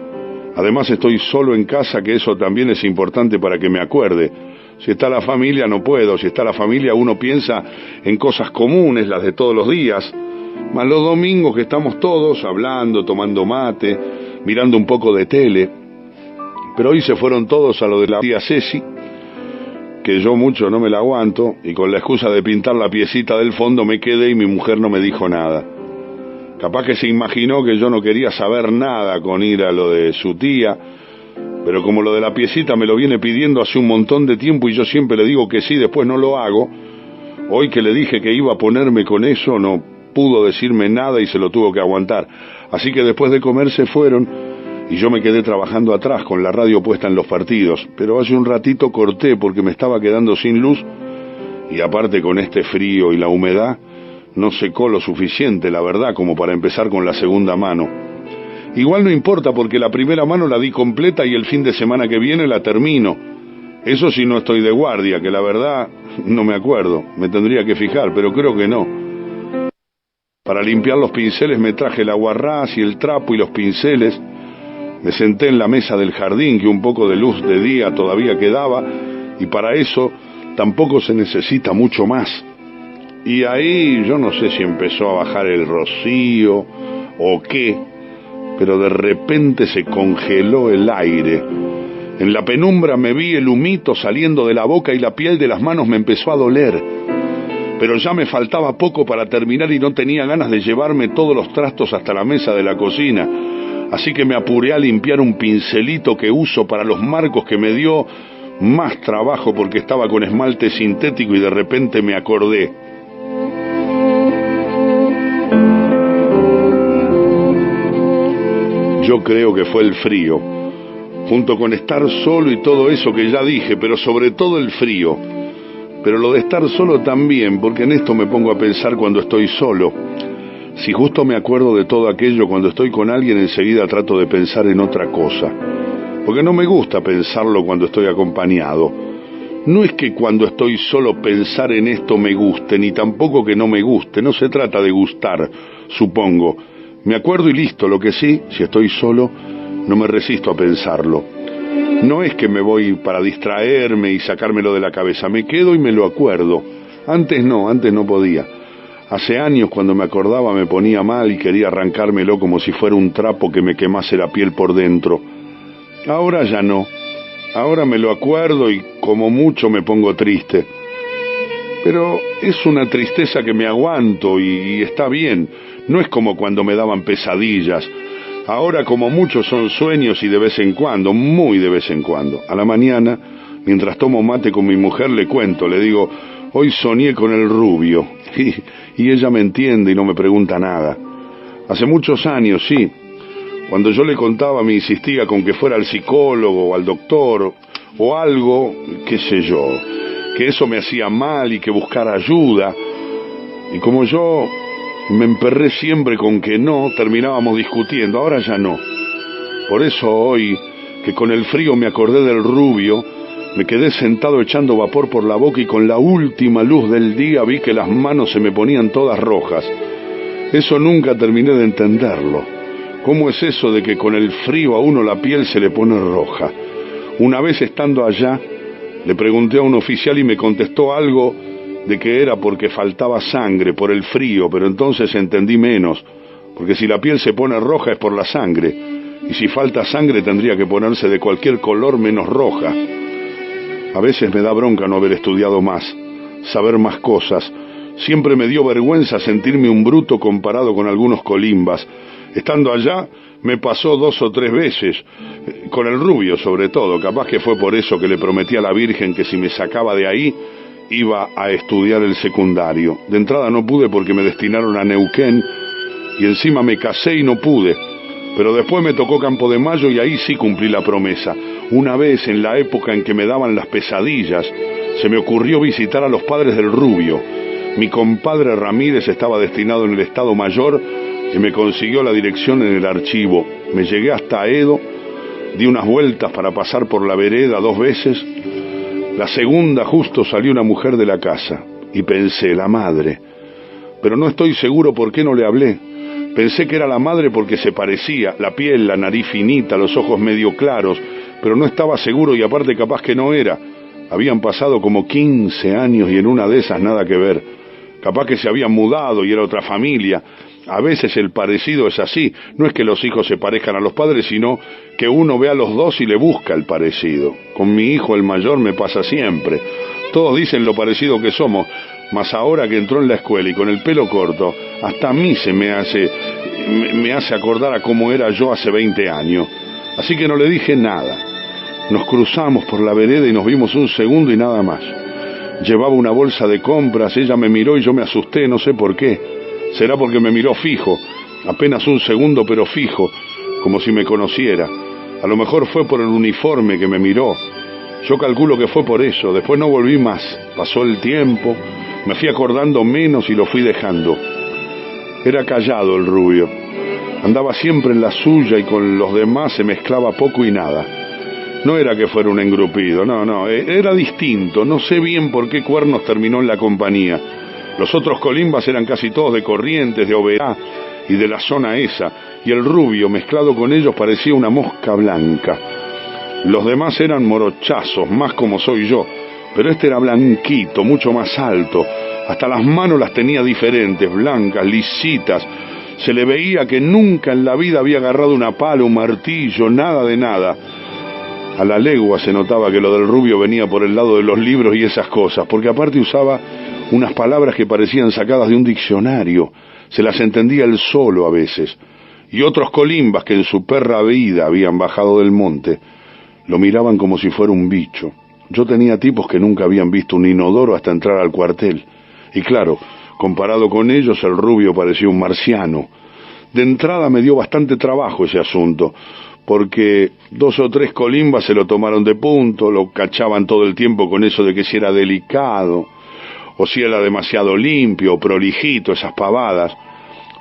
Además estoy solo en casa, que eso también es importante para que me acuerde. Si está la familia no puedo, si está la familia uno piensa en cosas comunes, las de todos los días, más los domingos que estamos todos hablando, tomando mate, mirando un poco de tele. Pero hoy se fueron todos a lo de la tía Ceci, que yo mucho no me la aguanto, y con la excusa de pintar la piecita del fondo me quedé y mi mujer no me dijo nada. Capaz que se imaginó que yo no quería saber nada con ir a lo de su tía, pero como lo de la piecita me lo viene pidiendo hace un montón de tiempo y yo siempre le digo que sí, después no lo hago, hoy que le dije que iba a ponerme con eso, no pudo decirme nada y se lo tuvo que aguantar. Así que después de comer se fueron y yo me quedé trabajando atrás con la radio puesta en los partidos. Pero hace un ratito corté porque me estaba quedando sin luz y aparte con este frío y la humedad no secó lo suficiente, la verdad, como para empezar con la segunda mano. Igual no importa porque la primera mano la di completa y el fin de semana que viene la termino. Eso sí, no estoy de guardia, que la verdad no me acuerdo, me tendría que fijar, pero creo que no. Para limpiar los pinceles me traje el aguarrás y el trapo y los pinceles. Me senté en la mesa del jardín, que un poco de luz de día todavía quedaba, y para eso tampoco se necesita mucho más. Y ahí yo no sé si empezó a bajar el rocío o qué, pero de repente se congeló el aire. En la penumbra me vi el humito saliendo de la boca y la piel de las manos me empezó a doler. Pero ya me faltaba poco para terminar y no tenía ganas de llevarme todos los trastos hasta la mesa de la cocina. Así que me apuré a limpiar un pincelito que uso para los marcos, que me dio más trabajo porque estaba con esmalte sintético, y de repente me acordé. Yo creo que fue el frío, junto con estar solo y todo eso que ya dije, pero sobre todo el frío. Pero lo de estar solo también, porque en esto me pongo a pensar cuando estoy solo. Si justo me acuerdo de todo aquello cuando estoy con alguien, enseguida trato de pensar en otra cosa. Porque no me gusta pensarlo cuando estoy acompañado. No es que cuando estoy solo pensar en esto me guste, ni tampoco que no me guste. No se trata de gustar, supongo. Me acuerdo y listo. Lo que sí, si estoy solo, no me resisto a pensarlo. No es que me voy para distraerme y sacármelo de la cabeza. Me quedo y me lo acuerdo. Antes no podía. Hace años, cuando me acordaba, me ponía mal y quería arrancármelo como si fuera un trapo que me quemase la piel por dentro. Ahora ya no. Ahora me lo acuerdo y como mucho me pongo triste. Pero es una tristeza que me aguanto y está bien. No es como cuando me daban pesadillas. Ahora como mucho son sueños y de vez en cuando, muy de vez en cuando. A la mañana, mientras tomo mate con mi mujer, le cuento, le digo, hoy soñé con el rubio. Y ella me entiende y no me pregunta nada. Hace muchos años, sí. Cuando yo le contaba me insistía con que fuera al psicólogo o al doctor o algo, qué sé yo, que eso me hacía mal y que buscara ayuda. Y como yo me emperré siempre con que no, terminábamos discutiendo. Ahora ya no. Por eso hoy, que con el frío me acordé del rubio, me quedé sentado echando vapor por la boca y con la última luz del día vi que las manos se me ponían todas rojas. Eso nunca terminé de entenderlo. ¿Cómo es eso de que con el frío a uno la piel se le pone roja? Una vez estando allá, le pregunté a un oficial y me contestó algo de que era porque faltaba sangre por el frío, pero entonces entendí menos, porque si la piel se pone roja es por la sangre, y si falta sangre tendría que ponerse de cualquier color menos roja. A veces me da bronca no haber estudiado más, saber más cosas. Siempre me dio vergüenza sentirme un bruto comparado con algunos colimbas. Estando allá me pasó 2 o 3 veces, con el rubio sobre todo. Capaz que fue por eso que le prometí a la Virgen que si me sacaba de ahí iba a estudiar el secundario. De entrada no pude porque me destinaron a Neuquén y encima me casé y no pude. Pero después me tocó Campo de Mayo y ahí sí cumplí la promesa. Una vez, en la época en que me daban las pesadillas, se me ocurrió visitar a los padres del rubio. Mi compadre Ramírez estaba destinado en el Estado Mayor y me consiguió la dirección en el archivo. Me llegué hasta Edo, di unas vueltas para pasar por la vereda 2 veces. La segunda justo salió una mujer de la casa y pensé, la madre. Pero no estoy seguro por qué no le hablé. Pensé que era la madre porque se parecía, la piel, la nariz finita, los ojos medio claros, pero no estaba seguro y aparte capaz que no era. Habían pasado como 15 años y en una de esas nada que ver. Capaz que se habían mudado y era otra familia. A veces el parecido es así. No es que los hijos se parezcan a los padres, sino que uno ve a los dos y le busca el parecido. Con mi hijo el mayor me pasa siempre. Todos dicen lo parecido que somos, mas ahora que entró en la escuela y con el pelo corto, hasta a mí se me hace acordar a cómo era yo hace 20 años. Así que no le dije nada. Nos cruzamos por la vereda y nos vimos un segundo y nada más. Llevaba una bolsa de compras, ella me miró y yo me asusté, no sé por qué. Será porque me miró fijo, apenas un segundo pero fijo, como si me conociera. A lo mejor fue por el uniforme que me miró. Yo calculo que fue por eso. Después no volví más. Pasó el tiempo, me fui acordando menos y lo fui dejando. Era callado el rubio. Andaba siempre en la suya y con los demás se mezclaba poco y nada. No era que fuera un engrupido, no, era distinto. No sé bien por qué cuernos terminó en la compañía. Los otros colimbas eran casi todos de Corrientes, de Oberá y de la zona esa, y el rubio mezclado con ellos parecía una mosca blanca. Los demás eran morochazos, más como soy yo, pero este era blanquito, mucho más alto. Hasta las manos las tenía diferentes, blancas, lisitas. Se le veía que nunca en la vida había agarrado una pala, un martillo, nada de nada. A la legua se notaba que lo del rubio venía por el lado de los libros y esas cosas, porque aparte usaba unas palabras que parecían sacadas de un diccionario. Se las entendía él solo a veces. Y otros colimbas que en su perra vida habían bajado del monte lo miraban como si fuera un bicho. Yo tenía tipos que nunca habían visto un inodoro hasta entrar al cuartel. Y claro, comparado con ellos, el rubio parecía un marciano. De entrada me dio bastante trabajo ese asunto, porque 2 o 3 colimbas se lo tomaron de punto, lo cachaban todo el tiempo con eso de que si era delicado, o si era demasiado limpio, o prolijito, esas pavadas.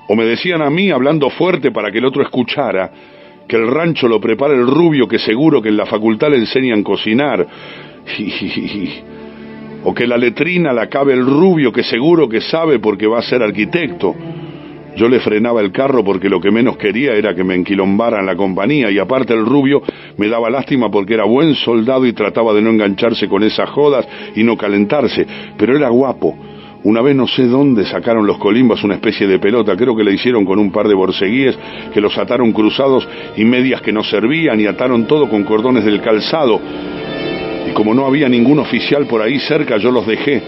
O me decían a mí, hablando fuerte para que el otro escuchara, que el rancho lo prepara el rubio, que seguro que en la facultad le enseñan a cocinar. O que la letrina la cabe el rubio, que seguro que sabe porque va a ser arquitecto. Yo le frenaba el carro porque lo que menos quería era que me enquilombaran la compañía, y aparte el rubio me daba lástima porque era buen soldado y trataba de no engancharse con esas jodas y no calentarse, pero era guapo. Una vez no sé dónde sacaron los colimbas una especie de pelota, creo que la hicieron con un par de borceguíes que los ataron cruzados y medias que no servían, y ataron todo con cordones del calzado. Y como no había ningún oficial por ahí cerca, yo los dejé.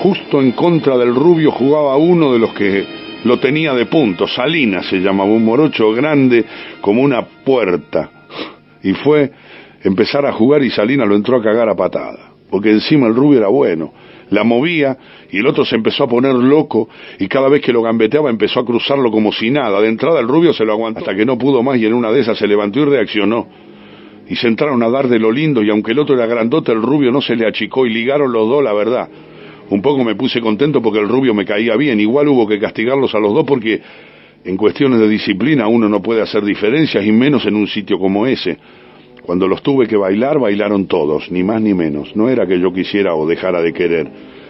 Justo en contra del rubio jugaba uno de los que lo tenía de punto, Salinas se llamaba, un morocho grande como una puerta. Y fue empezar a jugar y Salinas lo entró a cagar a patada, porque encima el rubio era bueno. La movía y el otro se empezó a poner loco, y cada vez que lo gambeteaba empezó a cruzarlo como si nada. De entrada el rubio se lo aguantó hasta que no pudo más, y en una de esas se levantó y reaccionó. Y se entraron a dar de lo lindo, y aunque el otro era grandote, el rubio no se le achicó, y ligaron los dos, la verdad. Un poco me puse contento porque el rubio me caía bien. Igual hubo que castigarlos a los dos porque en cuestiones de disciplina uno no puede hacer diferencias, y menos en un sitio como ese. Cuando los tuve que bailar, bailaron todos, ni más ni menos. No era que yo quisiera o dejara de querer.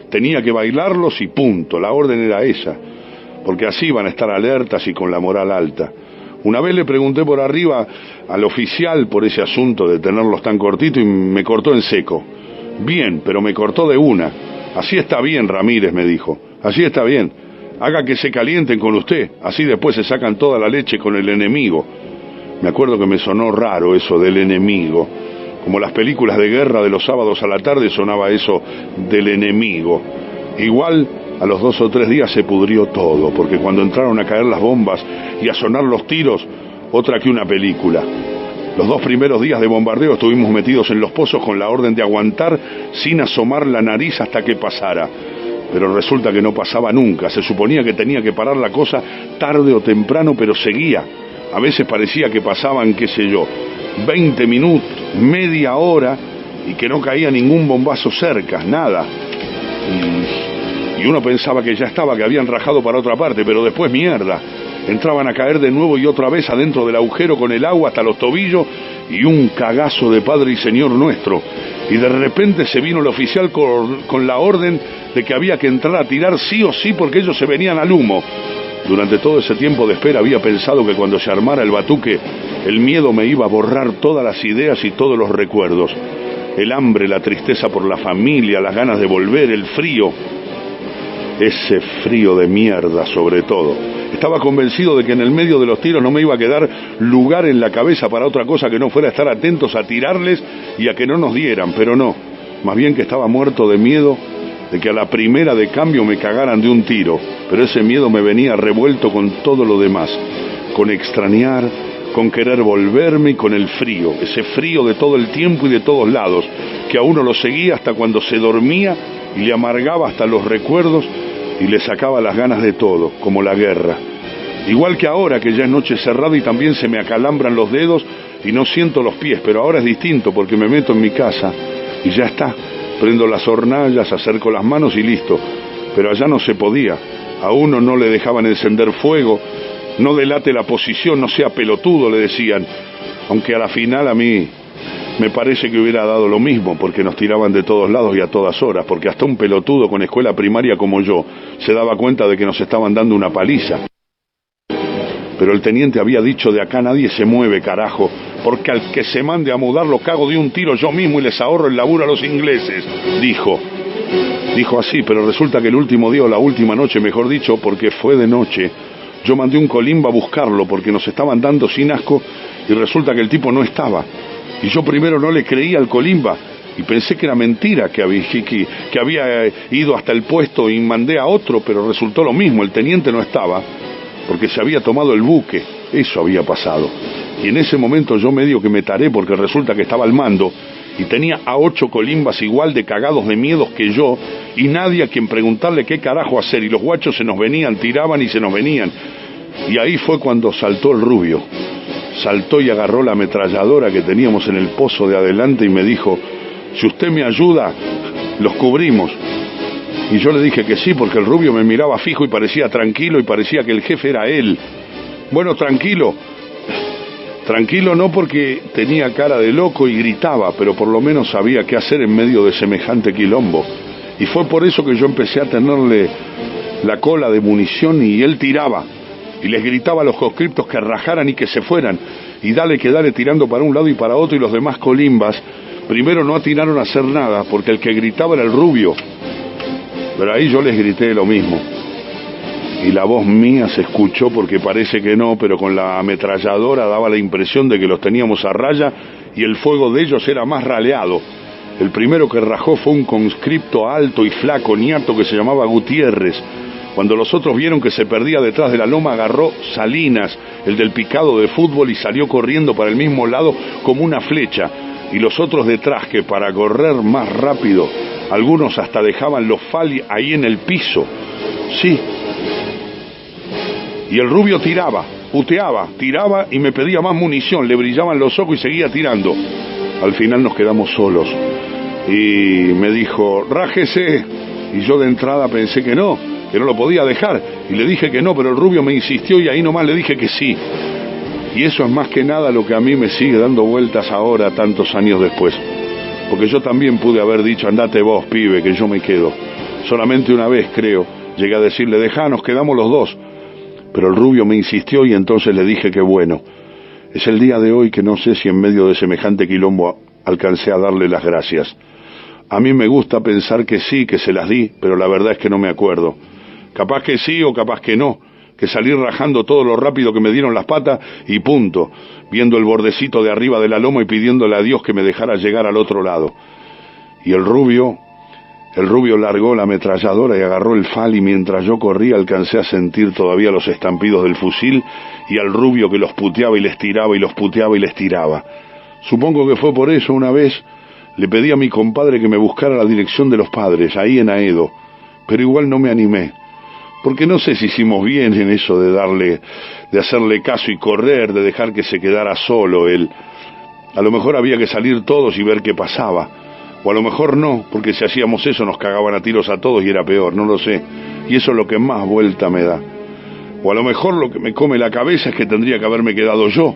Tenía que bailarlos y punto, la orden era esa, porque así iban a estar alertas y con la moral alta. Una vez le pregunté por arriba al oficial por ese asunto de tenerlos tan cortitos y me cortó en seco. Bien, pero me cortó de una. Así está bien, Ramírez, me dijo. Así está bien. Haga que se calienten con usted, así después se sacan toda la leche con el enemigo. Me acuerdo que me sonó raro eso del enemigo. Como las películas de guerra de los sábados a la tarde sonaba eso del enemigo. Igual a los 2 o 3 días se pudrió todo, porque cuando entraron a caer las bombas y a sonar los tiros, otra que una película. Los 2 primeros días de bombardeo estuvimos metidos en los pozos con la orden de aguantar sin asomar la nariz hasta que pasara. Pero resulta que no pasaba nunca. Se suponía que tenía que parar la cosa tarde o temprano, pero seguía. A veces parecía que pasaban, qué sé yo, 20 minutos, media hora, y que no caía ningún bombazo cerca, nada. Y uno pensaba que ya estaba, que habían rajado para otra parte, pero después mierda. Entraban a caer de nuevo y otra vez adentro del agujero con el agua hasta los tobillos y un cagazo de Padre y Señor nuestro. Y de repente se vino el oficial con la orden de que había que entrar a tirar sí o sí porque ellos se venían al humo. Durante todo ese tiempo de espera había pensado que cuando se armara el batuque, el miedo me iba a borrar todas las ideas y todos los recuerdos. El hambre, la tristeza por la familia, las ganas de volver, el frío. Ese frío de mierda sobre todo. Estaba convencido de que en el medio de los tiros no me iba a quedar lugar en la cabeza para otra cosa que no fuera estar atentos a tirarles y a que no nos dieran, pero no. Más bien que estaba muerto de miedo de que a la primera de cambio me cagaran de un tiro, pero ese miedo me venía revuelto con todo lo demás, con extrañar, con querer volverme y con el frío, ese frío de todo el tiempo y de todos lados, que a uno lo seguía hasta cuando se dormía y le amargaba hasta los recuerdos y le sacaba las ganas de todo, como la guerra. Igual que ahora, que ya es noche cerrada y también se me acalambran los dedos y no siento los pies, pero ahora es distinto porque me meto en mi casa y ya está. Prendo las hornallas, acerco las manos y listo. Pero allá no se podía. A uno no le dejaban encender fuego, no delate la posición, no sea pelotudo, le decían. Aunque a la final a mí me parece que hubiera dado lo mismo, porque nos tiraban de todos lados y a todas horas, porque hasta un pelotudo con escuela primaria como yo se daba cuenta de que nos estaban dando una paliza. Pero el teniente había dicho: de acá nadie se mueve, carajo, porque al que se mande a mudar lo cago de un tiro yo mismo y les ahorro el laburo a los ingleses, dijo. Dijo así, pero resulta que el último día, o la última noche, mejor dicho, porque fue de noche, yo mandé un colimba a buscarlo porque nos estaban dando sin asco y resulta que el tipo no estaba. Y yo primero no le creía al colimba y pensé que era mentira, que había ido hasta el puesto y mandé a otro, pero resultó lo mismo, el teniente no estaba porque se había tomado el buque, eso había pasado. Y en ese momento yo medio que me taré porque resulta que estaba al mando y tenía a 8 colimbas igual de cagados de miedos que yo y nadie a quien preguntarle qué carajo hacer, y los guachos se nos venían, tiraban y se nos venían. Y ahí fue cuando saltó el rubio. Saltó y agarró la ametralladora que teníamos en el pozo de adelante y me dijo: si usted me ayuda, los cubrimos. Y yo le dije que sí, porque el rubio me miraba fijo y parecía tranquilo y parecía que el jefe era él. Bueno, tranquilo. Tranquilo no, porque tenía cara de loco y gritaba, pero por lo menos sabía qué hacer en medio de semejante quilombo. Y fue por eso que yo empecé a tenerle la cola de munición y él tiraba. Y les gritaba a los conscriptos que rajaran y que se fueran. Y dale que dale, tirando para un lado y para otro, y los demás colimbas primero no atinaron a hacer nada, porque el que gritaba era el rubio. Pero ahí yo les grité lo mismo. Y la voz mía se escuchó, porque parece que no, pero con la ametralladora daba la impresión de que los teníamos a raya y el fuego de ellos era más raleado. El primero que rajó fue un conscripto alto y flaco, niato, que se llamaba Gutiérrez. Cuando los otros vieron que se perdía detrás de la loma, agarró Salinas, el del picado de fútbol, y salió corriendo para el mismo lado como una flecha. Y los otros detrás, que para correr más rápido, algunos hasta dejaban los fali ahí en el piso. Sí. Y el rubio tiraba, puteaba, tiraba y me pedía más munición, le brillaban los ojos y seguía tirando. Al final nos quedamos solos. Y me dijo: rájese. Y yo de entrada pensé que no lo podía dejar. Y le dije que no, pero el rubio me insistió y ahí nomás le dije que sí. Y eso es más que nada lo que a mí me sigue dando vueltas ahora, tantos años después. Porque yo también pude haber dicho: andate vos, pibe, que yo me quedo. Solamente una vez, creo, llegué a decirle: dejá, nos quedamos los dos. Pero el rubio me insistió y entonces le dije que bueno. Es el día de hoy que no sé si en medio de semejante quilombo alcancé a darle las gracias. A mí me gusta pensar que sí, que se las di, pero la verdad es que no me acuerdo. Capaz que sí o capaz que no, que salí rajando todo lo rápido que me dieron las patas y punto, viendo el bordecito de arriba de la loma y pidiéndole a Dios que me dejara llegar al otro lado. Y el rubio largó la ametralladora y agarró el fal, y mientras yo corría alcancé a sentir todavía los estampidos del fusil y al rubio que los puteaba y les tiraba y los puteaba y les tiraba. Supongo que fue por eso una vez le pedí a mi compadre que me buscara la dirección de los padres, ahí en Aedo, pero igual no me animé. Porque no sé si hicimos bien en eso de hacerle caso y correr, de dejar que se quedara solo él. A lo mejor había que salir todos y ver qué pasaba. O a lo mejor no, porque si hacíamos eso nos cagaban a tiros a todos y era peor, no lo sé. Y eso es lo que más vuelta me da. O a lo mejor lo que me come la cabeza es que tendría que haberme quedado yo.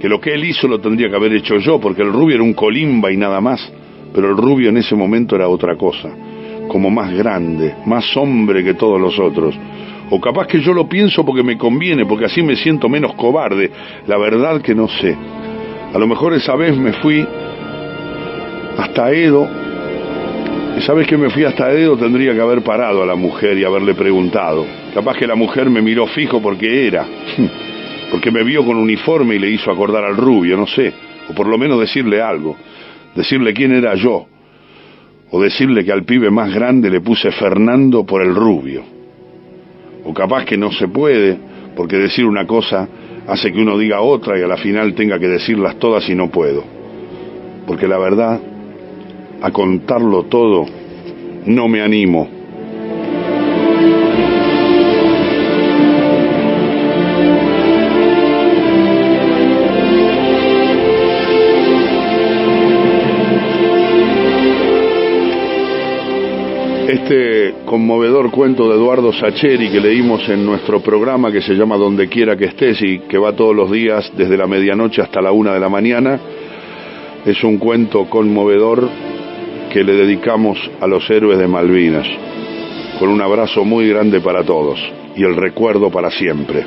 Que lo que él hizo lo tendría que haber hecho yo, porque el rubio era un colimba y nada más. Pero el rubio en ese momento era otra cosa. Como más grande, más hombre que todos los otros. O capaz que yo lo pienso porque me conviene, porque así me siento menos cobarde. La verdad que no sé. A lo mejor esa vez me fui hasta Edo. Esa vez que me fui hasta Edo tendría que haber parado a la mujer y haberle preguntado. Capaz que la mujer me miró fijo porque era. Porque me vio con uniforme y le hizo acordar al rubio, no sé. O por lo menos decirle algo. Decirle quién era yo. O decirle que al pibe más grande le puse Fernando por el rubio. O capaz que no se puede, porque decir una cosa hace que uno diga otra y a la final tenga que decirlas todas y no puedo. Porque la verdad, a contarlo todo, no me animo. Este conmovedor cuento de Eduardo Sacheri que leímos en nuestro programa, que se llama Donde quiera que estés y que va todos los días desde la medianoche hasta la 1 de la mañana, es un cuento conmovedor que le dedicamos a los héroes de Malvinas, con un abrazo muy grande para todos y el recuerdo para siempre.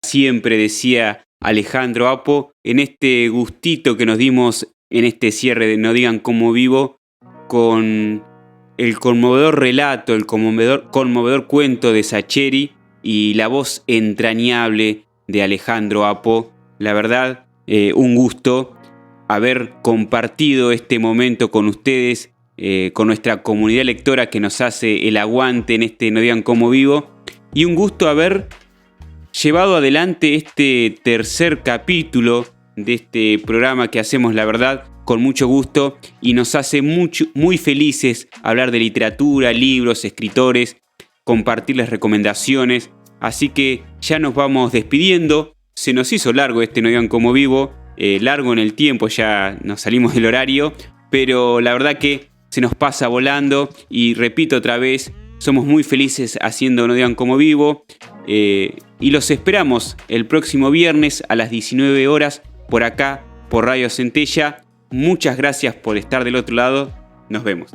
Siempre decía Alejandro Apo, en este gustito que nos dimos en este cierre de No digan cómo vivo, con el conmovedor relato, el conmovedor cuento de Sacheri y la voz entrañable de Alejandro Apo. La verdad, un gusto haber compartido este momento con ustedes, con nuestra comunidad lectora que nos hace el aguante en este No digan cómo vivo, y un gusto haber llevado adelante este tercer capítulo de este programa que hacemos, la verdad, con mucho gusto, y nos hace muy felices hablar de literatura, libros, escritores, compartirles recomendaciones. Así que ya nos vamos despidiendo. Se nos hizo largo este No digan cómo vivo, largo en el tiempo, ya nos salimos del horario, pero la verdad que se nos pasa volando, y repito otra vez, somos muy felices haciendo No digan cómo vivo, y los esperamos el próximo viernes a las 19 horas por acá, por Radio Centella. Muchas gracias por estar del otro lado. Nos vemos.